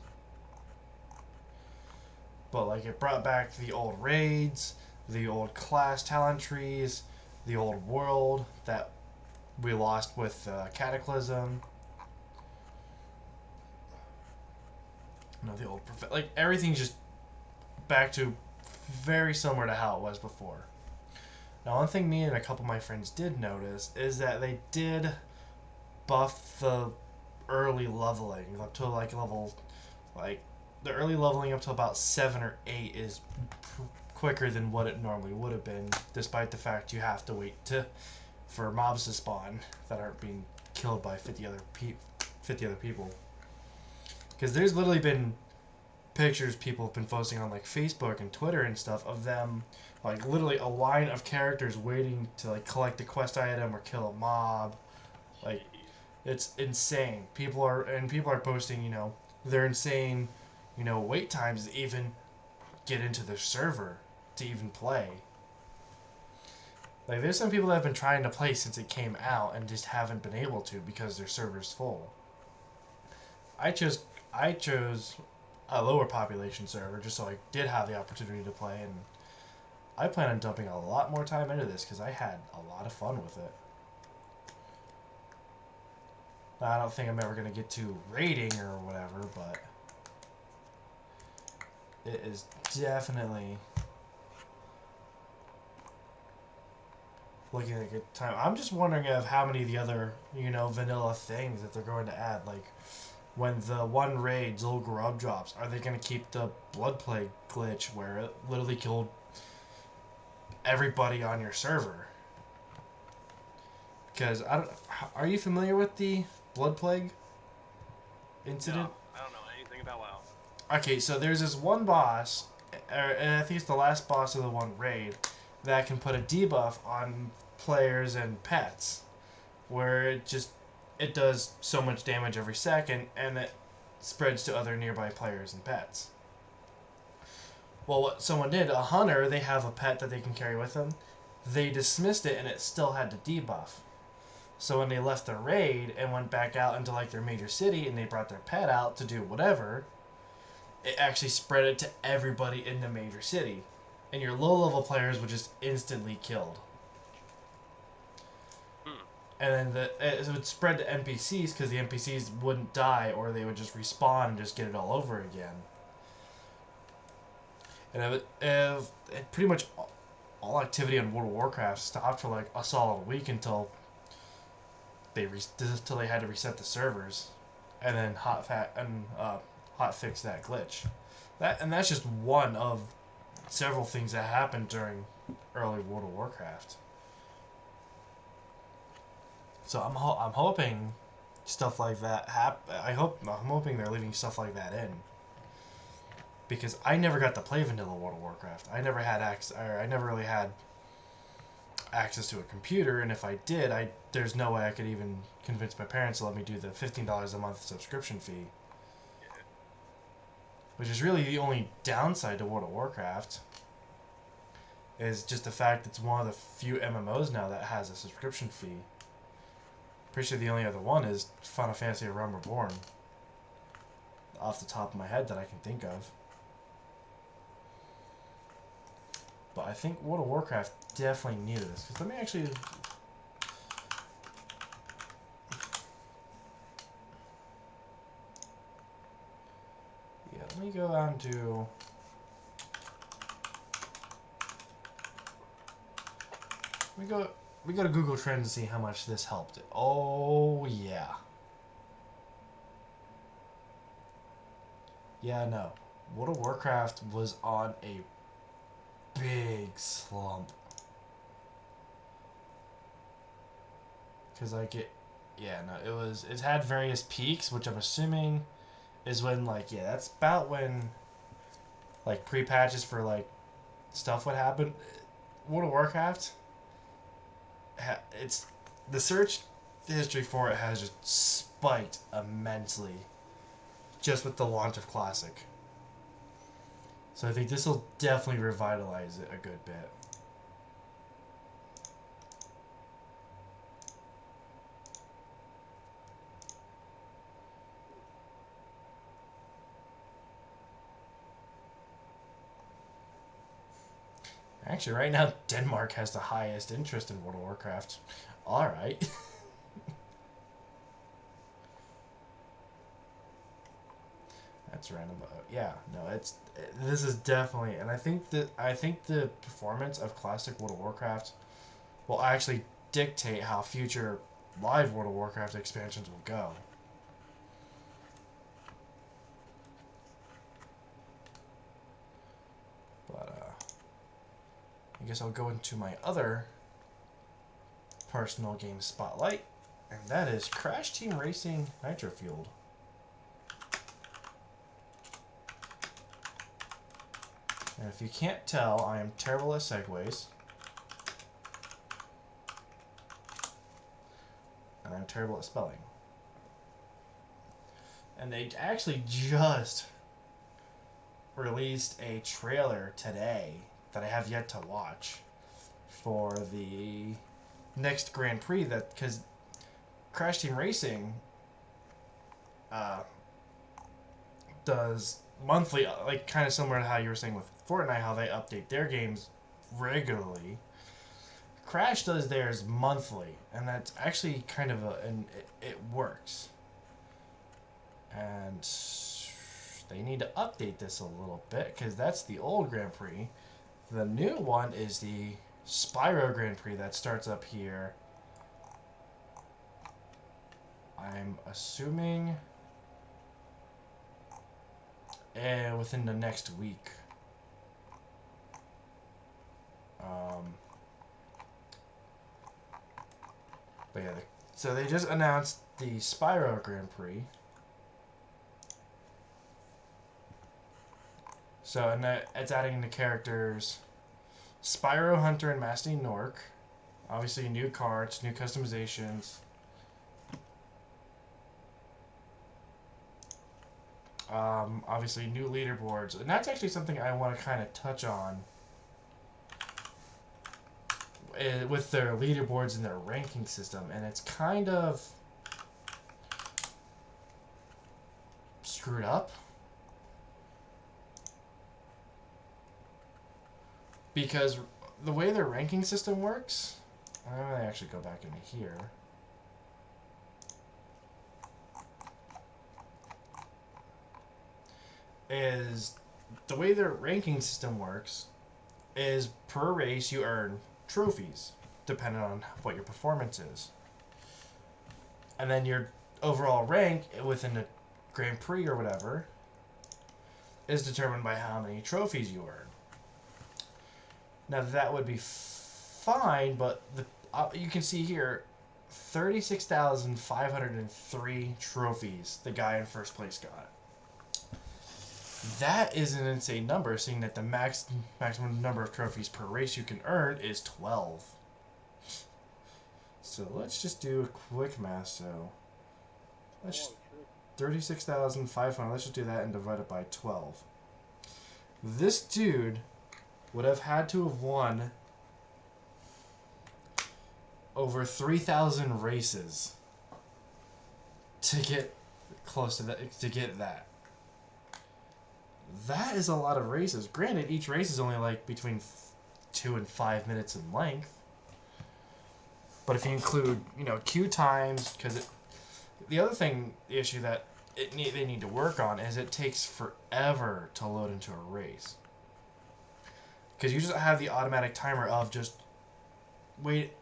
B: But like it brought back the old raids, the old class talent trees, the old world that we lost with Cataclysm. No, the old like everything's just back to very similar to how it was before. Now, one thing me and a couple of my friends did notice is that they did buff the early leveling up to like the early leveling up to about 7 or 8 is quicker than what it normally would have been, despite the fact you have to wait for mobs to spawn that aren't being killed by 50 other people. Because there's literally been pictures people have been posting on like Facebook and Twitter and stuff of them, like literally a line of characters waiting to like collect the quest item or kill a mob. Like it's insane. People are posting, their insane, wait times to even get into the server to even play. Like there's some people that have been trying to play since it came out and just haven't been able to because their server's full. I chose a lower population server just so I did have the opportunity to play, and I plan on dumping a lot more time into this because I had a lot of fun with it. Now, I don't think I'm ever going to get to raiding or whatever, but it is definitely looking like a good time. I'm just wondering of how many of the other, vanilla things that they're going to add, like when the one raid Zul'Gurub drops, are they going to keep the Blood Plague glitch where it literally killed everybody on your server? Because are you familiar with the Blood Plague incident?
A: No, I don't know anything about WoW.
B: Okay, so there's this one boss, and I think it's the last boss of the one raid, that can put a debuff on players and pets, where it does so much damage every second, and it spreads to other nearby players and pets. Well, what someone did, a hunter, they have a pet that they can carry with them. They dismissed it, and it still had the debuff. So when they left the raid and went back out into like their major city, and they brought their pet out to do whatever, it actually spread it to everybody in the major city, and your low-level players were just instantly killed. And then it would spread to NPCs because the NPCs wouldn't die, or they would just respawn and just get it all over again. And it pretty much all activity on World of Warcraft stopped for like a solid week until they had to reset the servers, and then hot fix that glitch. That's just one of several things that happened during early World of Warcraft. So I'm hoping stuff like that I'm hoping they're leaving stuff like that in, because I never got to play vanilla World of Warcraft. I never really had access to a computer, and if I did, there's no way I could even convince my parents to let me do the $15 a month subscription fee, which is really the only downside to World of Warcraft. is just the fact it's one of the few MMOs now that has a subscription fee. Pretty sure the only other one is Final Fantasy Realm Reborn. Off the top of my head that I can think of. But I think World of Warcraft definitely needed this. Because let me actually... Yeah, let me go on to... We go to Google Trends to see how much this helped. Oh, yeah. Yeah, no. World of Warcraft was on a big slump. Because, like, it had various peaks, which I'm assuming is when, like, yeah, that's about when, like, pre-patches for, like, stuff would happen. World of Warcraft, it's, the search history for it has just spiked immensely just with the launch of Classic. So I think this will definitely revitalize it a good bit. Actually, right now, Denmark has the highest interest in World of Warcraft. Alright. That's random. Yeah, no, this is definitely, and I think the performance of classic World of Warcraft will actually dictate how future live World of Warcraft expansions will go. But I guess I'll go into my other personal game spotlight, and that is Crash Team Racing Nitro Fueled. And if you can't tell, I am terrible at segues. And I'm terrible at spelling. And they actually just released a trailer today that I have yet to watch for the next Grand Prix, that because Crash Team Racing does monthly, like kind of similar to how you were saying with Fortnite, how they update their games regularly. Crash does theirs monthly, and that's actually kind of it works. And they need to update this a little bit because that's the old Grand Prix. The new one is the Spyro Grand Prix that starts up here. I'm assuming within the next week. But yeah, so they just announced the Spyro Grand Prix. So, and it's adding the characters Spyro, Hunter, and Masty Nork. Obviously, new cards, new customizations. Obviously, new leaderboards. And that's actually something I want to kind of touch on with their leaderboards and their ranking system. And it's kind of screwed up. Because the way their ranking system works, I'm going to actually go back into here. Is the way their ranking system works is per race you earn trophies depending on what your performance is. And then your overall rank within the Grand Prix or whatever is determined by how many trophies you earn. Now that would be fine, but you can see here 36,503 trophies the guy in first place got. That is an insane number, seeing that the maximum number of trophies per race you can earn is 12. So let's just do a quick math. So let's 36,500. Let's just do that and divide it by 12. This dude would have had to have won over 3,000 races to get close to that. To get that. That is a lot of races. Granted, each race is only like between 2 and 5 minutes in length. But if you include, queue times, because the other thing, the issue that they need to work on is it takes forever to load into a race. Because you just have the automatic timer of just wait.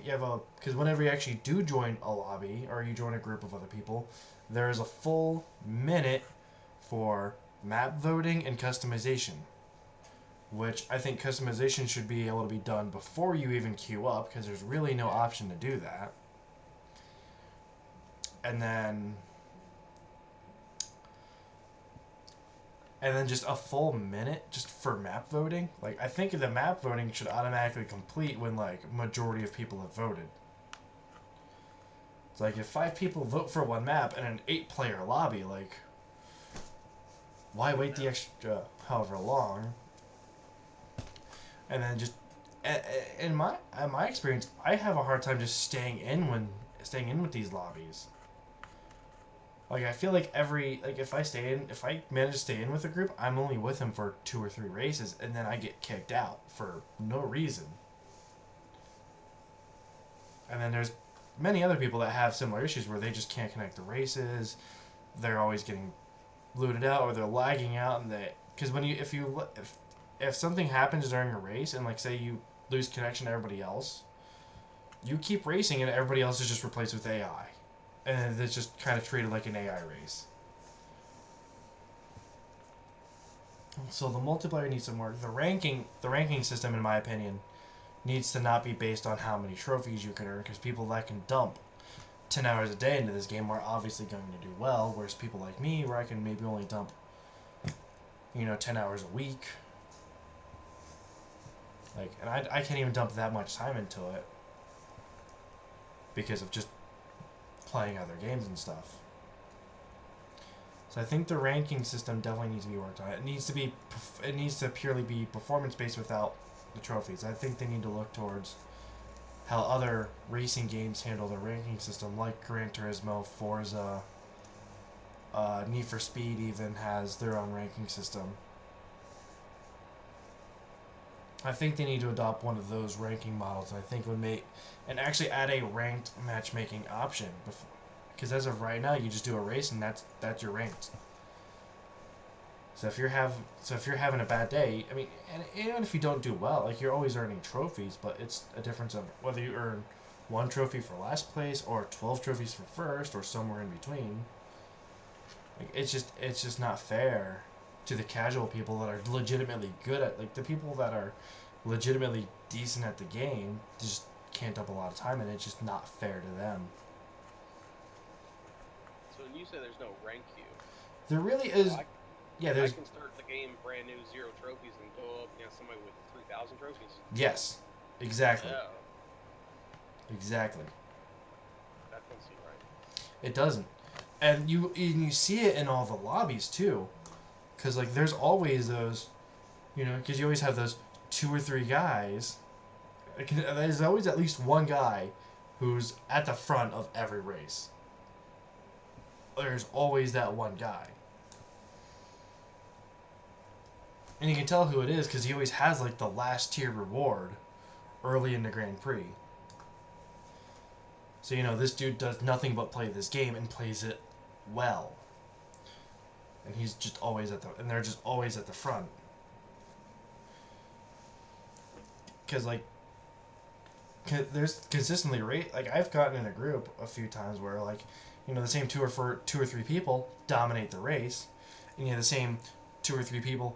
B: You have because whenever you actually do join a lobby or you join a group of other people, there is a full minute for map voting and customization, which I think customization should be able to be done before you even queue up, because there's really no option to do that. And then just a full minute just for map voting. Like, I think the map voting should automatically complete when like majority of people have voted. It's like if 5 people vote for one map in an 8-player lobby, like, why wait the extra however long? And then just in my experience, I have a hard time just staying in with these lobbies. Like, I feel like if I manage to stay in with a group, I'm only with them for 2 or 3 races, and then I get kicked out for no reason. And then there's many other people that have similar issues where they just can't connect the races. They're always getting looted out, or they're lagging out, and because if something happens during a race, and like say you lose connection to everybody else, you keep racing and everybody else is just replaced with AI. And it's just kind of treated like an AI race. So the multiplayer needs some work. The ranking system, in my opinion, needs to not be based on how many trophies you can earn, because people that can dump 10 hours a day into this game are obviously going to do well, whereas people like me, where I can maybe only dump 10 hours a week, and I can't even dump that much time into it because of just playing other games and stuff. So I think the ranking system definitely needs to be worked on. It needs to purely be performance based without the trophies. I think they need to look towards how other racing games handle the ranking system, like Gran Turismo, Forza, Need for Speed even has their own ranking system. I think they need to adopt one of those ranking models. I think would make, and actually add a ranked matchmaking option, because as of right now, you just do a race and that's your ranked. So if you're having a bad day, I mean, and even if you don't do well, like, you're always earning trophies, but it's a difference of whether you earn 1 trophy for last place or 12 trophies for first or somewhere in between. Like, it's just not fair to the casual people that are legitimately good at, like, the people that are legitimately decent at the game just can't dump a lot of time, and it's just not fair to them.
A: So when you say there's no rank queue,
B: there really is.
A: I can start the game brand new, 0 trophies, and go up against somebody with 3,000 trophies.
B: Yes, exactly.
A: Yeah.
B: Exactly.
A: That doesn't seem right.
B: It doesn't, and you see it in all the lobbies too, because like there's always those, because you always have those 2 or 3 guys. There's always at least one guy who's at the front of every race. There's always that one guy. And you can tell who it is because he always has like the last tier reward early in the Grand Prix. So this dude does nothing but play this game and plays it well. And he's just always and they're just always at the front. Because there's consistently like I've gotten in a group a few times where the same 2 or 3 people dominate the race, and the same 2 or 3 people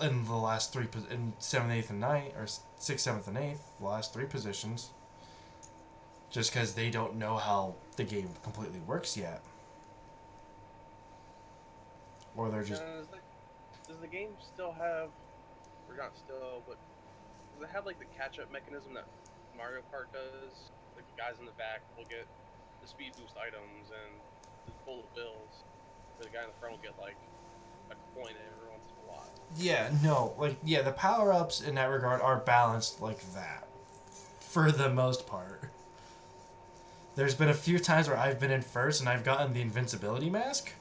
B: in the last 3 in 7th, 8th, and 9th, or 6th, 7th, and 8th, the last 3 positions, just because they don't know how the game completely works yet, or they're just.
A: Does the game still have, or not still, but does it have like the catch-up mechanism that Mario Kart does? Like the guys in the back will get the speed boost items and the bullet bills. The guy in the front will get like a coin every once in a while.
B: Yeah, no, like, yeah, the power-ups in that regard are balanced like that. For the most part. There's been a few times where I've been in first and I've gotten the invincibility mask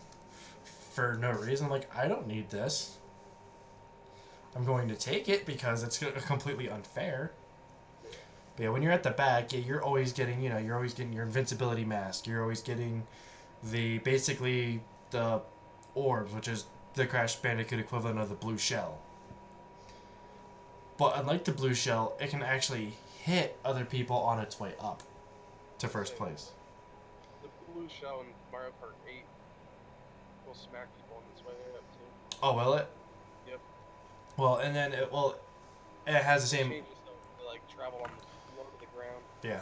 B: for no reason. I'm like, I don't need this. I'm going to take it because it's completely unfair. But yeah, when you're at the back, yeah, you're always getting, you're always getting your invincibility mask. You're always getting basically the orbs, which is the Crash Bandicoot equivalent of the blue shell. But unlike the blue shell, it can actually hit other people on its way up to first place.
A: The blue shell in Mario Kart 8 will smack people on its way up too.
B: Oh, will it?
A: Yep.
B: Well, and then it has the same.
A: It changes though. They like travel on low to the ground.
B: Yeah.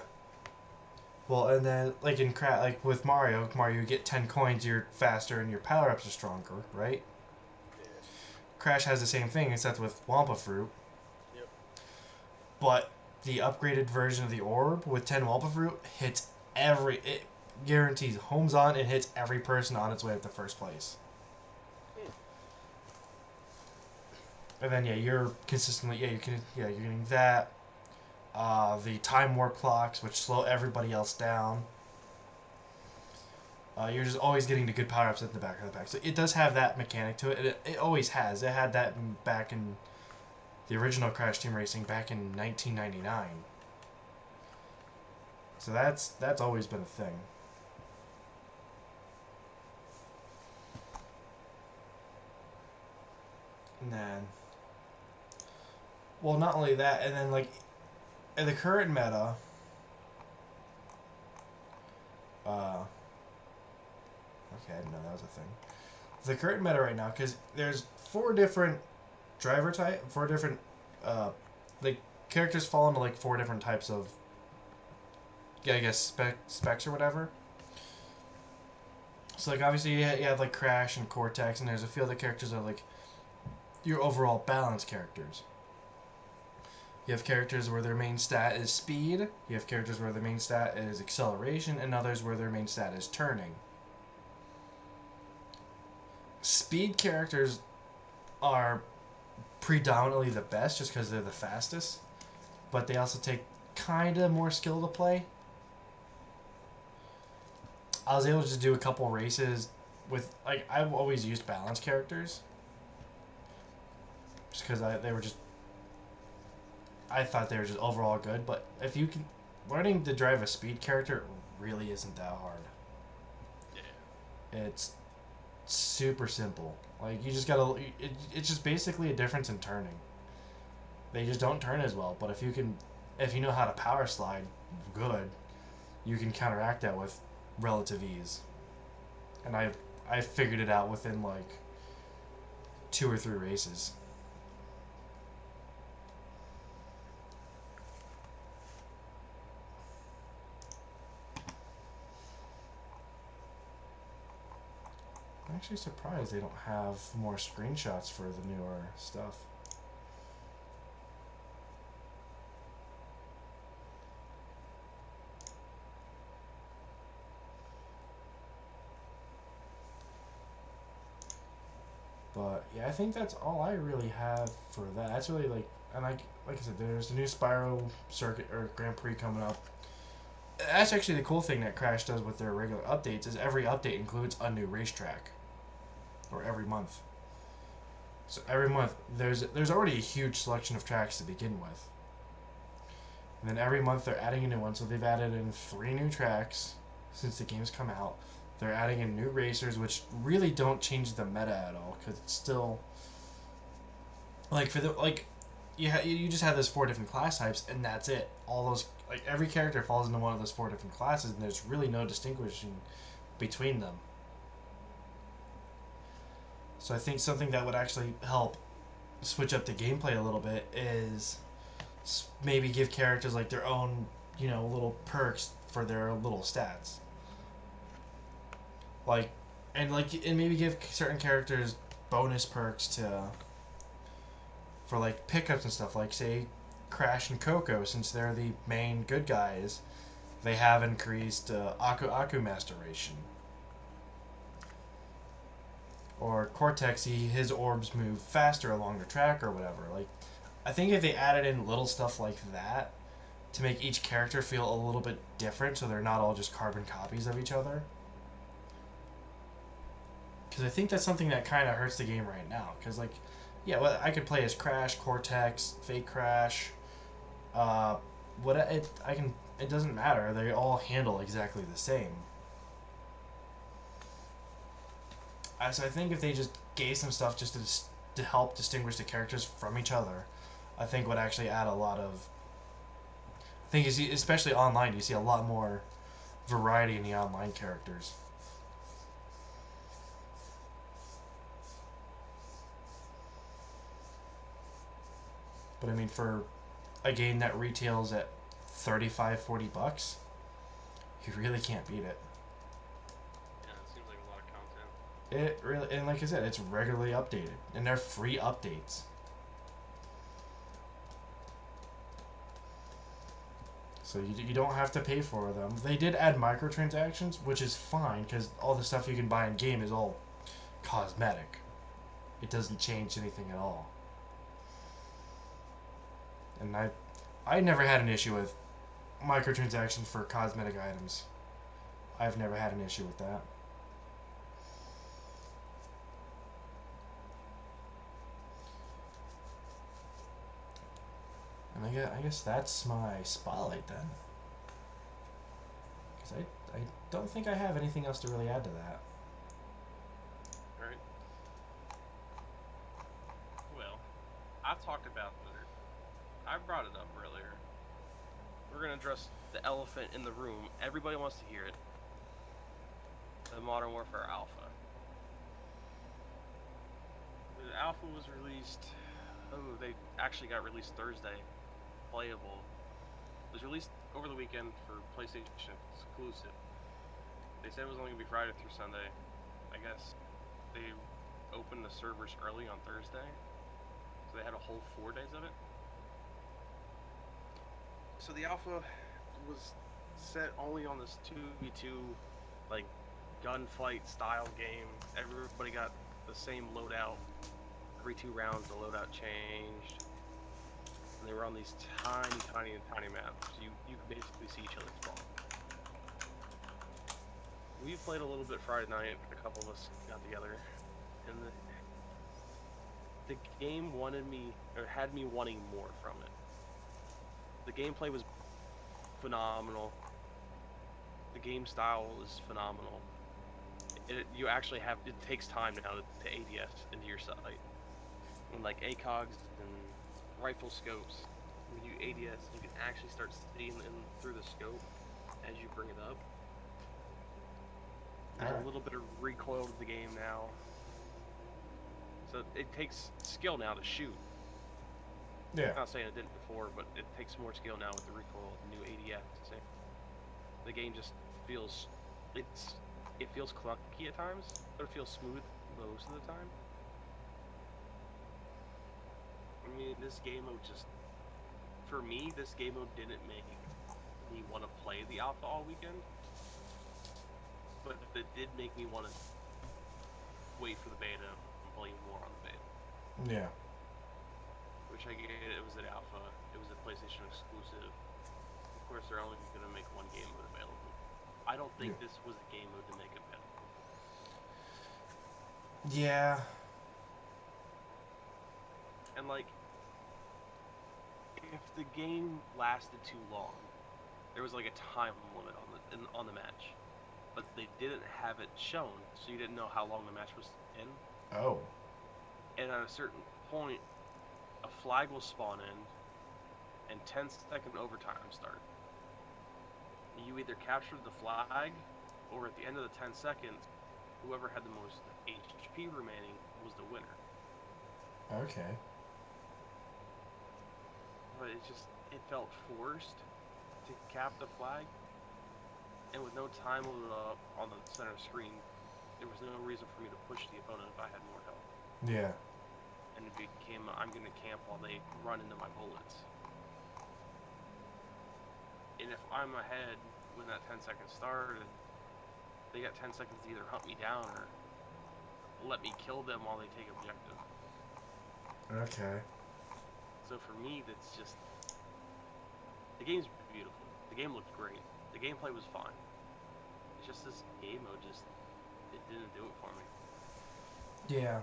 B: Well, and then like with Mario, you get 10 coins, you're faster, and your power ups are stronger, right?
A: Yeah.
B: Crash has the same thing, except with Wampa Fruit.
A: Yep.
B: But the upgraded version of the orb with 10 Wampa Fruit it guarantees homes on and hits every person on its way up to first place. And then you're consistently you're getting that. The time warp clocks, which slow everybody else down. You're just always getting the good power ups at the back of the pack. So it does have that mechanic to it. It always has. It had that back in the original Crash Team Racing back in 1999. So that's always been a thing. And then, well, not only that, and then like in the current meta, okay, I didn't know that was a thing. The current meta right now, because there's four different like characters fall into like four different types of, I guess specs or whatever. So like obviously you have like Crash and Cortex, and there's a few other characters that are like your overall balance characters. You have characters where their main stat is speed, you have characters where their main stat is acceleration, and others where their main stat is turning. Speed characters are predominantly the best just because they're the fastest, but they also take kind of more skill to play. I was able to just do a couple races with, like, I've always used balance characters just because I thought they were just overall good, but if you can, learning to drive a speed character really isn't that hard.
A: Yeah.
B: It's super simple. Like, you just gotta, it's just basically a difference in turning. They just don't turn as well, but if you know how to power slide good, you can counteract that with relative ease. And I figured it out within like 2 or 3 races. I'm actually surprised they don't have more screenshots for the newer stuff. But yeah, I think that's all I really have for that. That's really like, and like I said, there's the new Spyro Circuit or Grand Prix coming up. That's actually the cool thing that Crash does with their regular updates is every update includes a new racetrack. Or every month. So every month there's already a huge selection of tracks to begin with. And then every month they're adding a new one. So they've added in 3 new tracks since the game's come out. They're adding in new racers, which really don't change the meta at all, because it's still like you just have those 4 different class types, and that's it. All those, like, every character falls into one of those 4 different classes, and there's really no distinguishing between them. So I think something that would actually help switch up the gameplay a little bit is maybe give characters like their own, little perks for their little stats. And maybe give certain characters bonus perks for like pickups and stuff. Like, say, Crash and Coco, since they're the main good guys, they have increased Aku Aku Masteration. or Cortex, his orbs move faster along the track or whatever. Like, I think if they added in little stuff like that to make each character feel a little bit different, so they're not all just carbon copies of each other. Because I think that's something that kind of hurts the game right now. Because, like, yeah, well, I could play as Crash, Cortex, Fake Crash. What it I can it doesn't matter. They all handle exactly the same. So I think if they just gave some stuff just to help distinguish the characters from each other, I think would actually add a lot of. I think you see, especially online, you see a lot more variety in the online characters. But I mean, for a game that retails at $35-$40, you really can't beat it.
A: Yeah, it seems like a lot of content.
B: It really, and like I said, it's regularly updated, and they're free updates. So you don't have to pay for them. They did add microtransactions, which is fine because all the stuff you can buy in game is all cosmetic. It doesn't change anything at all. And I never had an issue with microtransactions for cosmetic items. I've never had an issue with that. And I guess that's my spotlight then. Because I don't think I have anything else to really add to that.
A: Alright. Well, I talked about I brought it up earlier. We're going to address the elephant in the room. Everybody wants to hear it. The Modern Warfare Alpha. The Alpha was released... Oh, they actually got released Thursday. Playable. It was released over the weekend for PlayStation exclusive. They said it was only going to be Friday through Sunday. I guess they opened the servers early on Thursday. So they had a whole 4 days of it. So the alpha was set only on this 2v2 like gunfight style game. Everybody got the same loadout. Every 2 rounds the loadout changed. And they were on these tiny maps. You could basically see each other spawn. We played a little bit Friday night. A couple of us got together, and the game had me wanting more from it. The gameplay was phenomenal. The game style is phenomenal. You actually have, it takes time now to ADS into your sight. And like ACOGs and rifle scopes, when you ADS, you can actually start seeing through the scope as you bring it up. There's a little bit of recoil to the game now. So it takes skill now to shoot.
B: Yeah.
A: I'm not saying it didn't before, but it takes more skill now with the recoil, the new ADS. The game just feels, it feels clunky at times, but it feels smooth most of the time. I mean, this game mode for me, this game mode didn't make me want to play the alpha all weekend, but it did make me want to wait for the beta and play more on the beta.
B: Yeah.
A: Which I get, it was an alpha, it was a PlayStation exclusive. Of course, they're only going to make one game mode available. I don't think this was the game mode to make it available.
B: Yeah.
A: And like, if the game lasted too long, there was like a time limit on the match, but they didn't have it shown, so you didn't know how long the match was in.
B: Oh.
A: And at a certain point, a flag will spawn in, and 10-second overtime start. You either captured the flag, or at the end of the 10 seconds, whoever had the most HP remaining was the winner.
B: Okay.
A: But it felt forced to cap the flag, and with no time on the center screen, there was no reason for me to push the opponent if I had more health.
B: Yeah.
A: And it became, I'm going to camp while they run into my bullets. And if I'm ahead when that 10 seconds started, they got 10 seconds to either hunt me down or let me kill them while they take objective.
B: Okay.
A: So for me, that's just the game's beautiful. The game looked great. The gameplay was fine. It's just this game mode it didn't do it for me.
B: Yeah.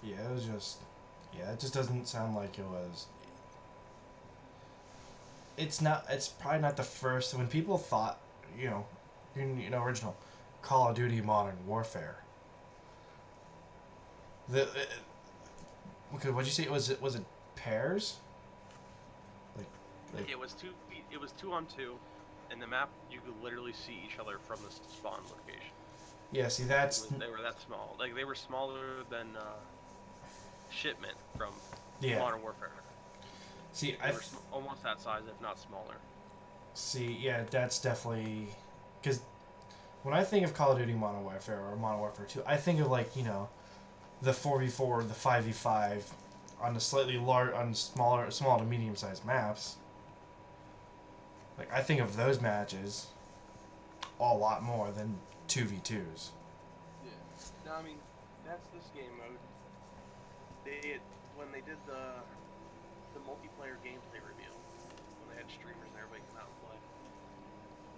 B: Yeah, it was just. Yeah, it just doesn't sound like it was. It's not. It's probably not the first. When people thought, original Call of Duty Modern Warfare. Okay, what'd you say? Was it pairs? Like.
A: It was 2-on-2, and the map you could literally see each other from the spawn location.
B: Yeah, see that's.
A: They were that small. Like they were smaller than Shipment from Modern Warfare.
B: See,
A: they were almost that size, if not smaller.
B: See, yeah, that's definitely because when I think of Call of Duty Modern Warfare or Modern Warfare 2, I think of the 4v4, the 5v5 on the slightly small to medium sized maps. Like I think of those matches a lot more than 2v2s.
A: Yeah. No, I mean that's this game mode. When they did the multiplayer gameplay reveal, when they had streamers and everybody come out and play,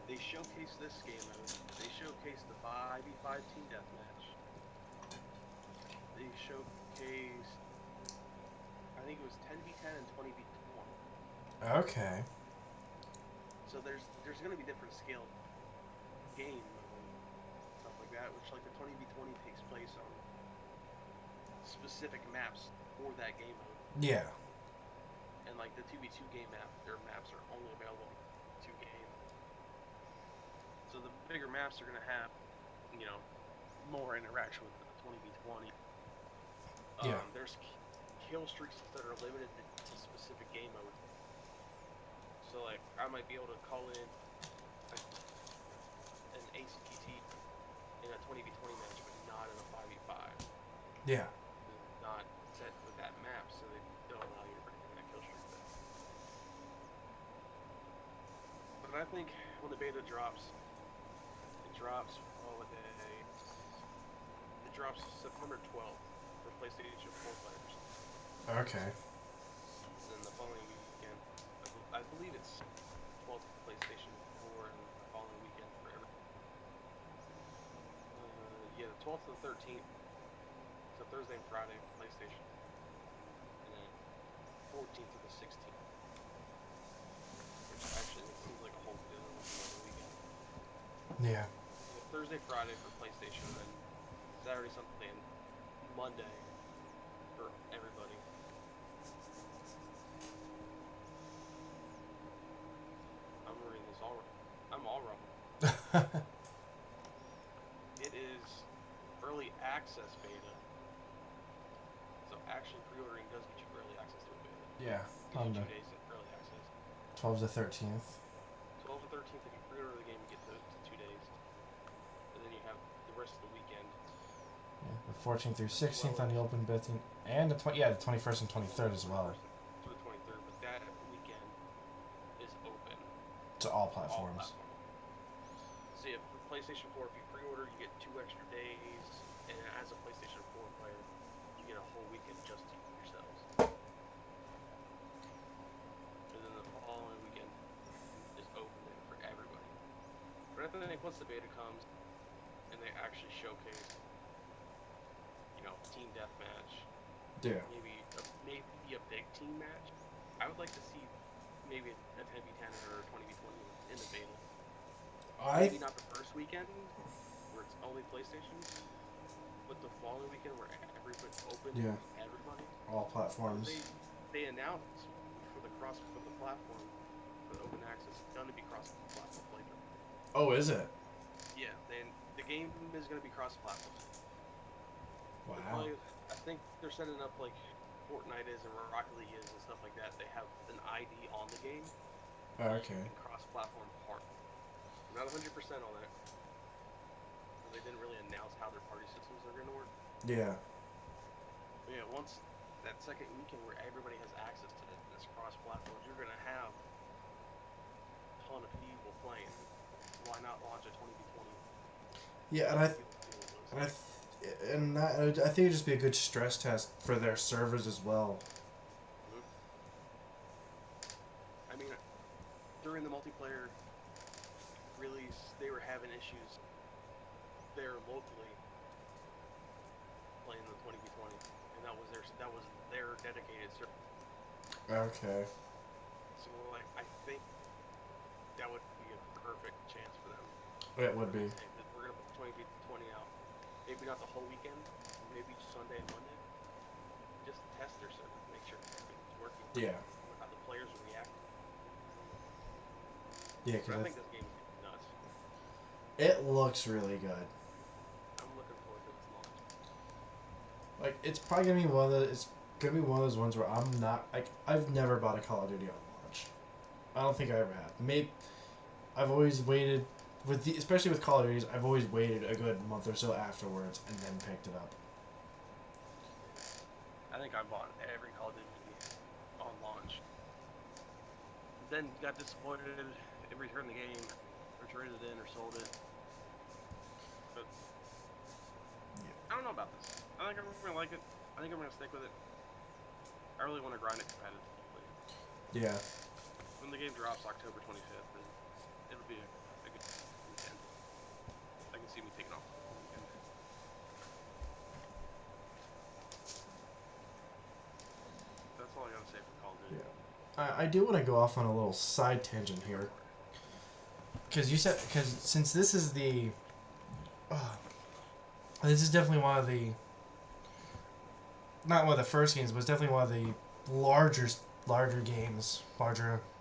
A: they showcased this game mode. They showcased the 5v5 team deathmatch. They showcased, I think it was 10v10 and 20v20.
B: Okay.
A: So there's going to be different scale game mode, stuff like that, which like the 20v20 takes place on specific maps for that game mode.
B: Yeah.
A: And like the 2v2 game their maps are only available to game. So the bigger maps are going to have, more interaction with the 20v20.
B: Yeah.
A: There's kill streaks that are limited to specific game mode. So like I might be able to call in an ACT in a 20v20 match, but not in a 5v5.
B: Yeah.
A: It's not set with that map, so they don't allow you to bring in that kill streak there. But I think when the beta drops, it drops September 12th for PlayStation 4 players.
B: Okay.
A: Then the following weekend, I believe it's 12th for PlayStation 4 and the following weekend for everyone. The 12th and 13th. So Thursday and Friday for PlayStation. And then 14th to the 16th. Which actually it seems like a whole weekend.
B: Yeah.
A: Thursday, Friday for PlayStation, and then Saturday, Sunday, and Monday for everybody. I'm reading this all. I'm all wrong. It is early access beta. So actually pre-ordering does get you early access to a beta.
B: Yeah.
A: Gives you 2 days of early access.
B: 12 to 13th.
A: 12 to 13th, if you pre-order the game, you get to 2 days. And then you have the rest of the weekend.
B: Yeah, the 14th through 16th on the open beta, and the 21st and 23rd as well.
A: To the 23rd, but that weekend is open
B: to all platforms.
A: So yeah, for PlayStation 4, if you pre-order, you get 2 extra days, and as a PlayStation 4 player, you get a whole weekend just to yourselves. And then the following weekend is open for everybody. But I think once the beta comes, and they actually showcase, team deathmatch,
B: yeah,
A: maybe a big team match, I would like to see maybe a 10v10 or 20v20 in the beta. Maybe not the first weekend where it's only PlayStation, but the following weekend where everybody's open to everybody.
B: All platforms.
A: They announced for the platform for the open access, it's going to be cross-platform later.
B: Oh, is it?
A: Yeah, the game is going to be cross-platform.
B: Wow.
A: I think they're setting up like Fortnite is and Rocket League is and stuff like that. They have an ID on the game.
B: Okay.
A: And cross-platform part. I'm not 100% on that. They didn't really announce how their party systems are going to work.
B: Yeah.
A: But yeah, once that second weekend where everybody has access to this cross-platform, you're going to have a ton of people playing. Why not launch a 20v20?
B: Yeah, I think it'd just be a good stress test for their servers as well.
A: Mhm. I mean, during the multiplayer release, they were having issues there locally playing the 20v20, and that was their dedicated server.
B: Okay.
A: So like, I think that would be a perfect chance for them.
B: It
A: For
B: would
A: them to
B: be.
A: say that we're gonna put 20v20 out, maybe not the whole weekend, maybe Sunday and Monday, just to test their server, make sure everything's working,
B: Yeah.
A: how the players react.
B: Yeah,
A: But I
B: because
A: think this game's gonna be nuts.
B: it looks really good.
A: I'm looking forward to its launch.
B: Like it's probably gonna be it's gonna be one of those ones where I'm not like I've never bought a Call of Duty on launch. I don't think I ever have. Maybe I've always waited especially with Call of Duties. I've always waited a good month or so afterwards and then picked it up.
A: I think I bought every Call of Duty on launch. Then got disappointed and returned the game, or traded it in, or sold it. But I don't know about this. I think I'm gonna like it. I think I'm gonna stick with it. I really want to grind it competitively.
B: Yeah.
A: When the game drops October 25th, then it'll be a good weekend. I can see me taking off the whole weekend. That's all I gotta say for Call of Duty.
B: Yeah. I do want to go off on a little side tangent here. Because since this is this is definitely one of the, not one of the first games, but it's definitely one of the larger games,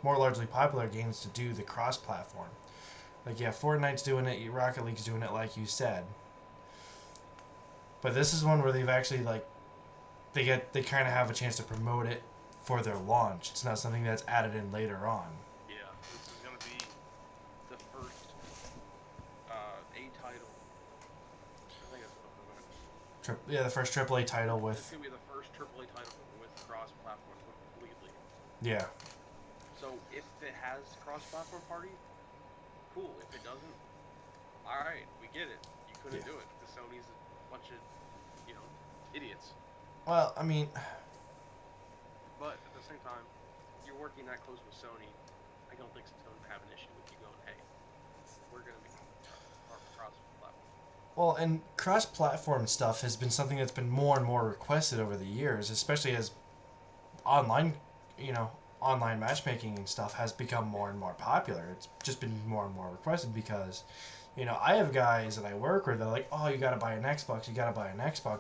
B: more largely popular games to do the cross-platform. Like yeah, Fortnite's doing it, Rocket League's doing it, like you said. But this is one where they've actually like they kind of have a chance to promote it for their launch. It's not something that's added in later on.
A: Yeah, this is gonna be the first A title. I think that's what I'm gonna be.
B: The first AAA title
A: It's
B: with
A: gonna be the first AAA title with cross-platform completely.
B: yeah.
A: So if it has cross-platform party, cool. If it doesn't, all right, we get it. You couldn't do it because Sony's a bunch of, idiots.
B: Well, I mean,
A: But at the same time, you're working that close with Sony. I don't think Sony would have an issue with you going, hey, we're gonna be cross-platform.
B: well, and cross-platform stuff has been something that's been more and more requested over the years, especially as online, online matchmaking and stuff has become more and more popular. It's just been more and more requested because, I have guys that I work with that are like, oh, you gotta buy an Xbox,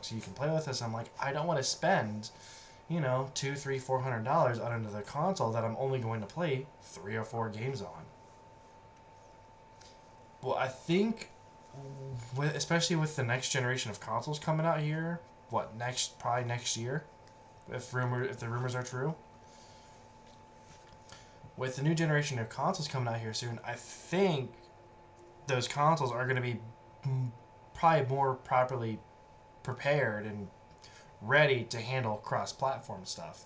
B: so you can play with us. I'm like, I don't want to spend, $200, $300, $400 on another console that I'm only going to play 3 or 4 games on. Well, I think, especially with the next generation of consoles coming out here, probably next year, if the rumors are true. With the new generation of consoles coming out here soon, I think those consoles are going to be probably more properly prepared and ready to handle cross-platform stuff.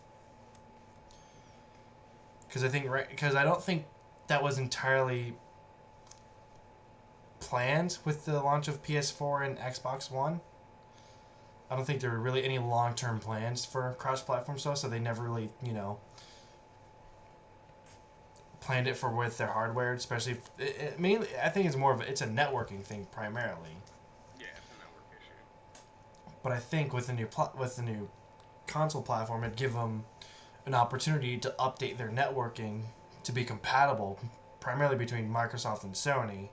B: Because I don't think that was entirely planned with the launch of PS4 and Xbox One. I don't think there were really any long-term plans for cross-platform stuff, so they never really, planned it for with their hardware, especially mainly. I think it's a networking thing primarily.
A: Yeah, it's a network issue.
B: But I think with the new console platform, it'd give them an opportunity to update their networking to be compatible, primarily between Microsoft and Sony,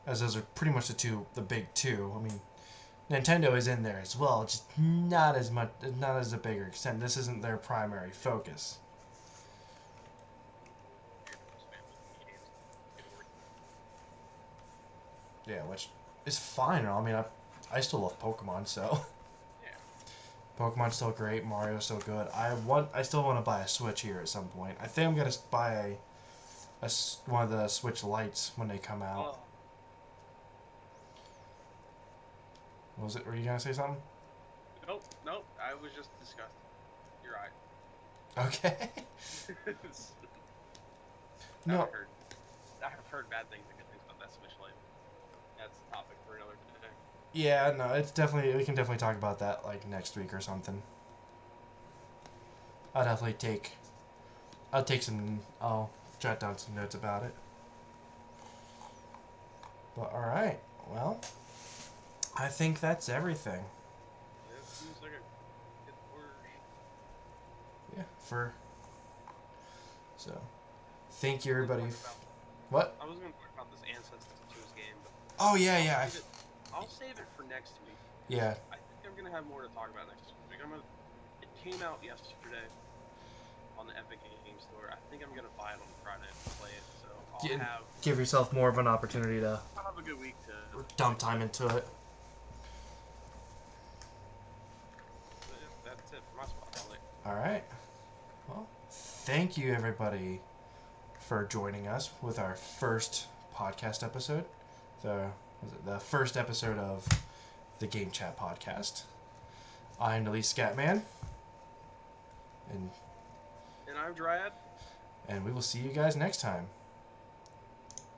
B: as those are pretty much the big two. I mean, Nintendo is in there as well, just not as a bigger extent. This isn't their primary focus. Yeah, which is fine. I mean, I still love Pokemon, so
A: Yeah.
B: Pokemon's still great. Mario's still good. I still want to buy a Switch here at some point. I think I'm gonna buy one of the Switch Lights when they come out. What was it? Were you gonna say something?
A: Nope. I was just disgusted. You're right.
B: Okay.
A: No.
B: No.
A: I have heard bad things and good things about that Switch Lite. that's a topic for another day.
B: Yeah, no, it's definitely we can definitely talk about that like next week or something. I'll jot down some notes about it. But all right, well, I think that's everything.
A: It seems like a good word.
B: Yeah, so thank you everybody. What?
A: I was going to talk about this Ancestors game, but
B: Oh yeah.
A: I'll save it for next week.
B: Yeah.
A: I think I'm going to have more to talk about next week. It came out yesterday on the Epic Game Store. I think I'm going to buy it on Friday and play it. So
B: Give yourself more of an opportunity to
A: I'll have a good week to
B: dump time into it.
A: That's it for my spotlight.
B: All right. Well, thank you everybody for joining us with our first podcast episode. The first episode of the Game Chat podcast. I'm Elise Scatman.
A: And I'm Dryad.
B: And we will see you guys next time.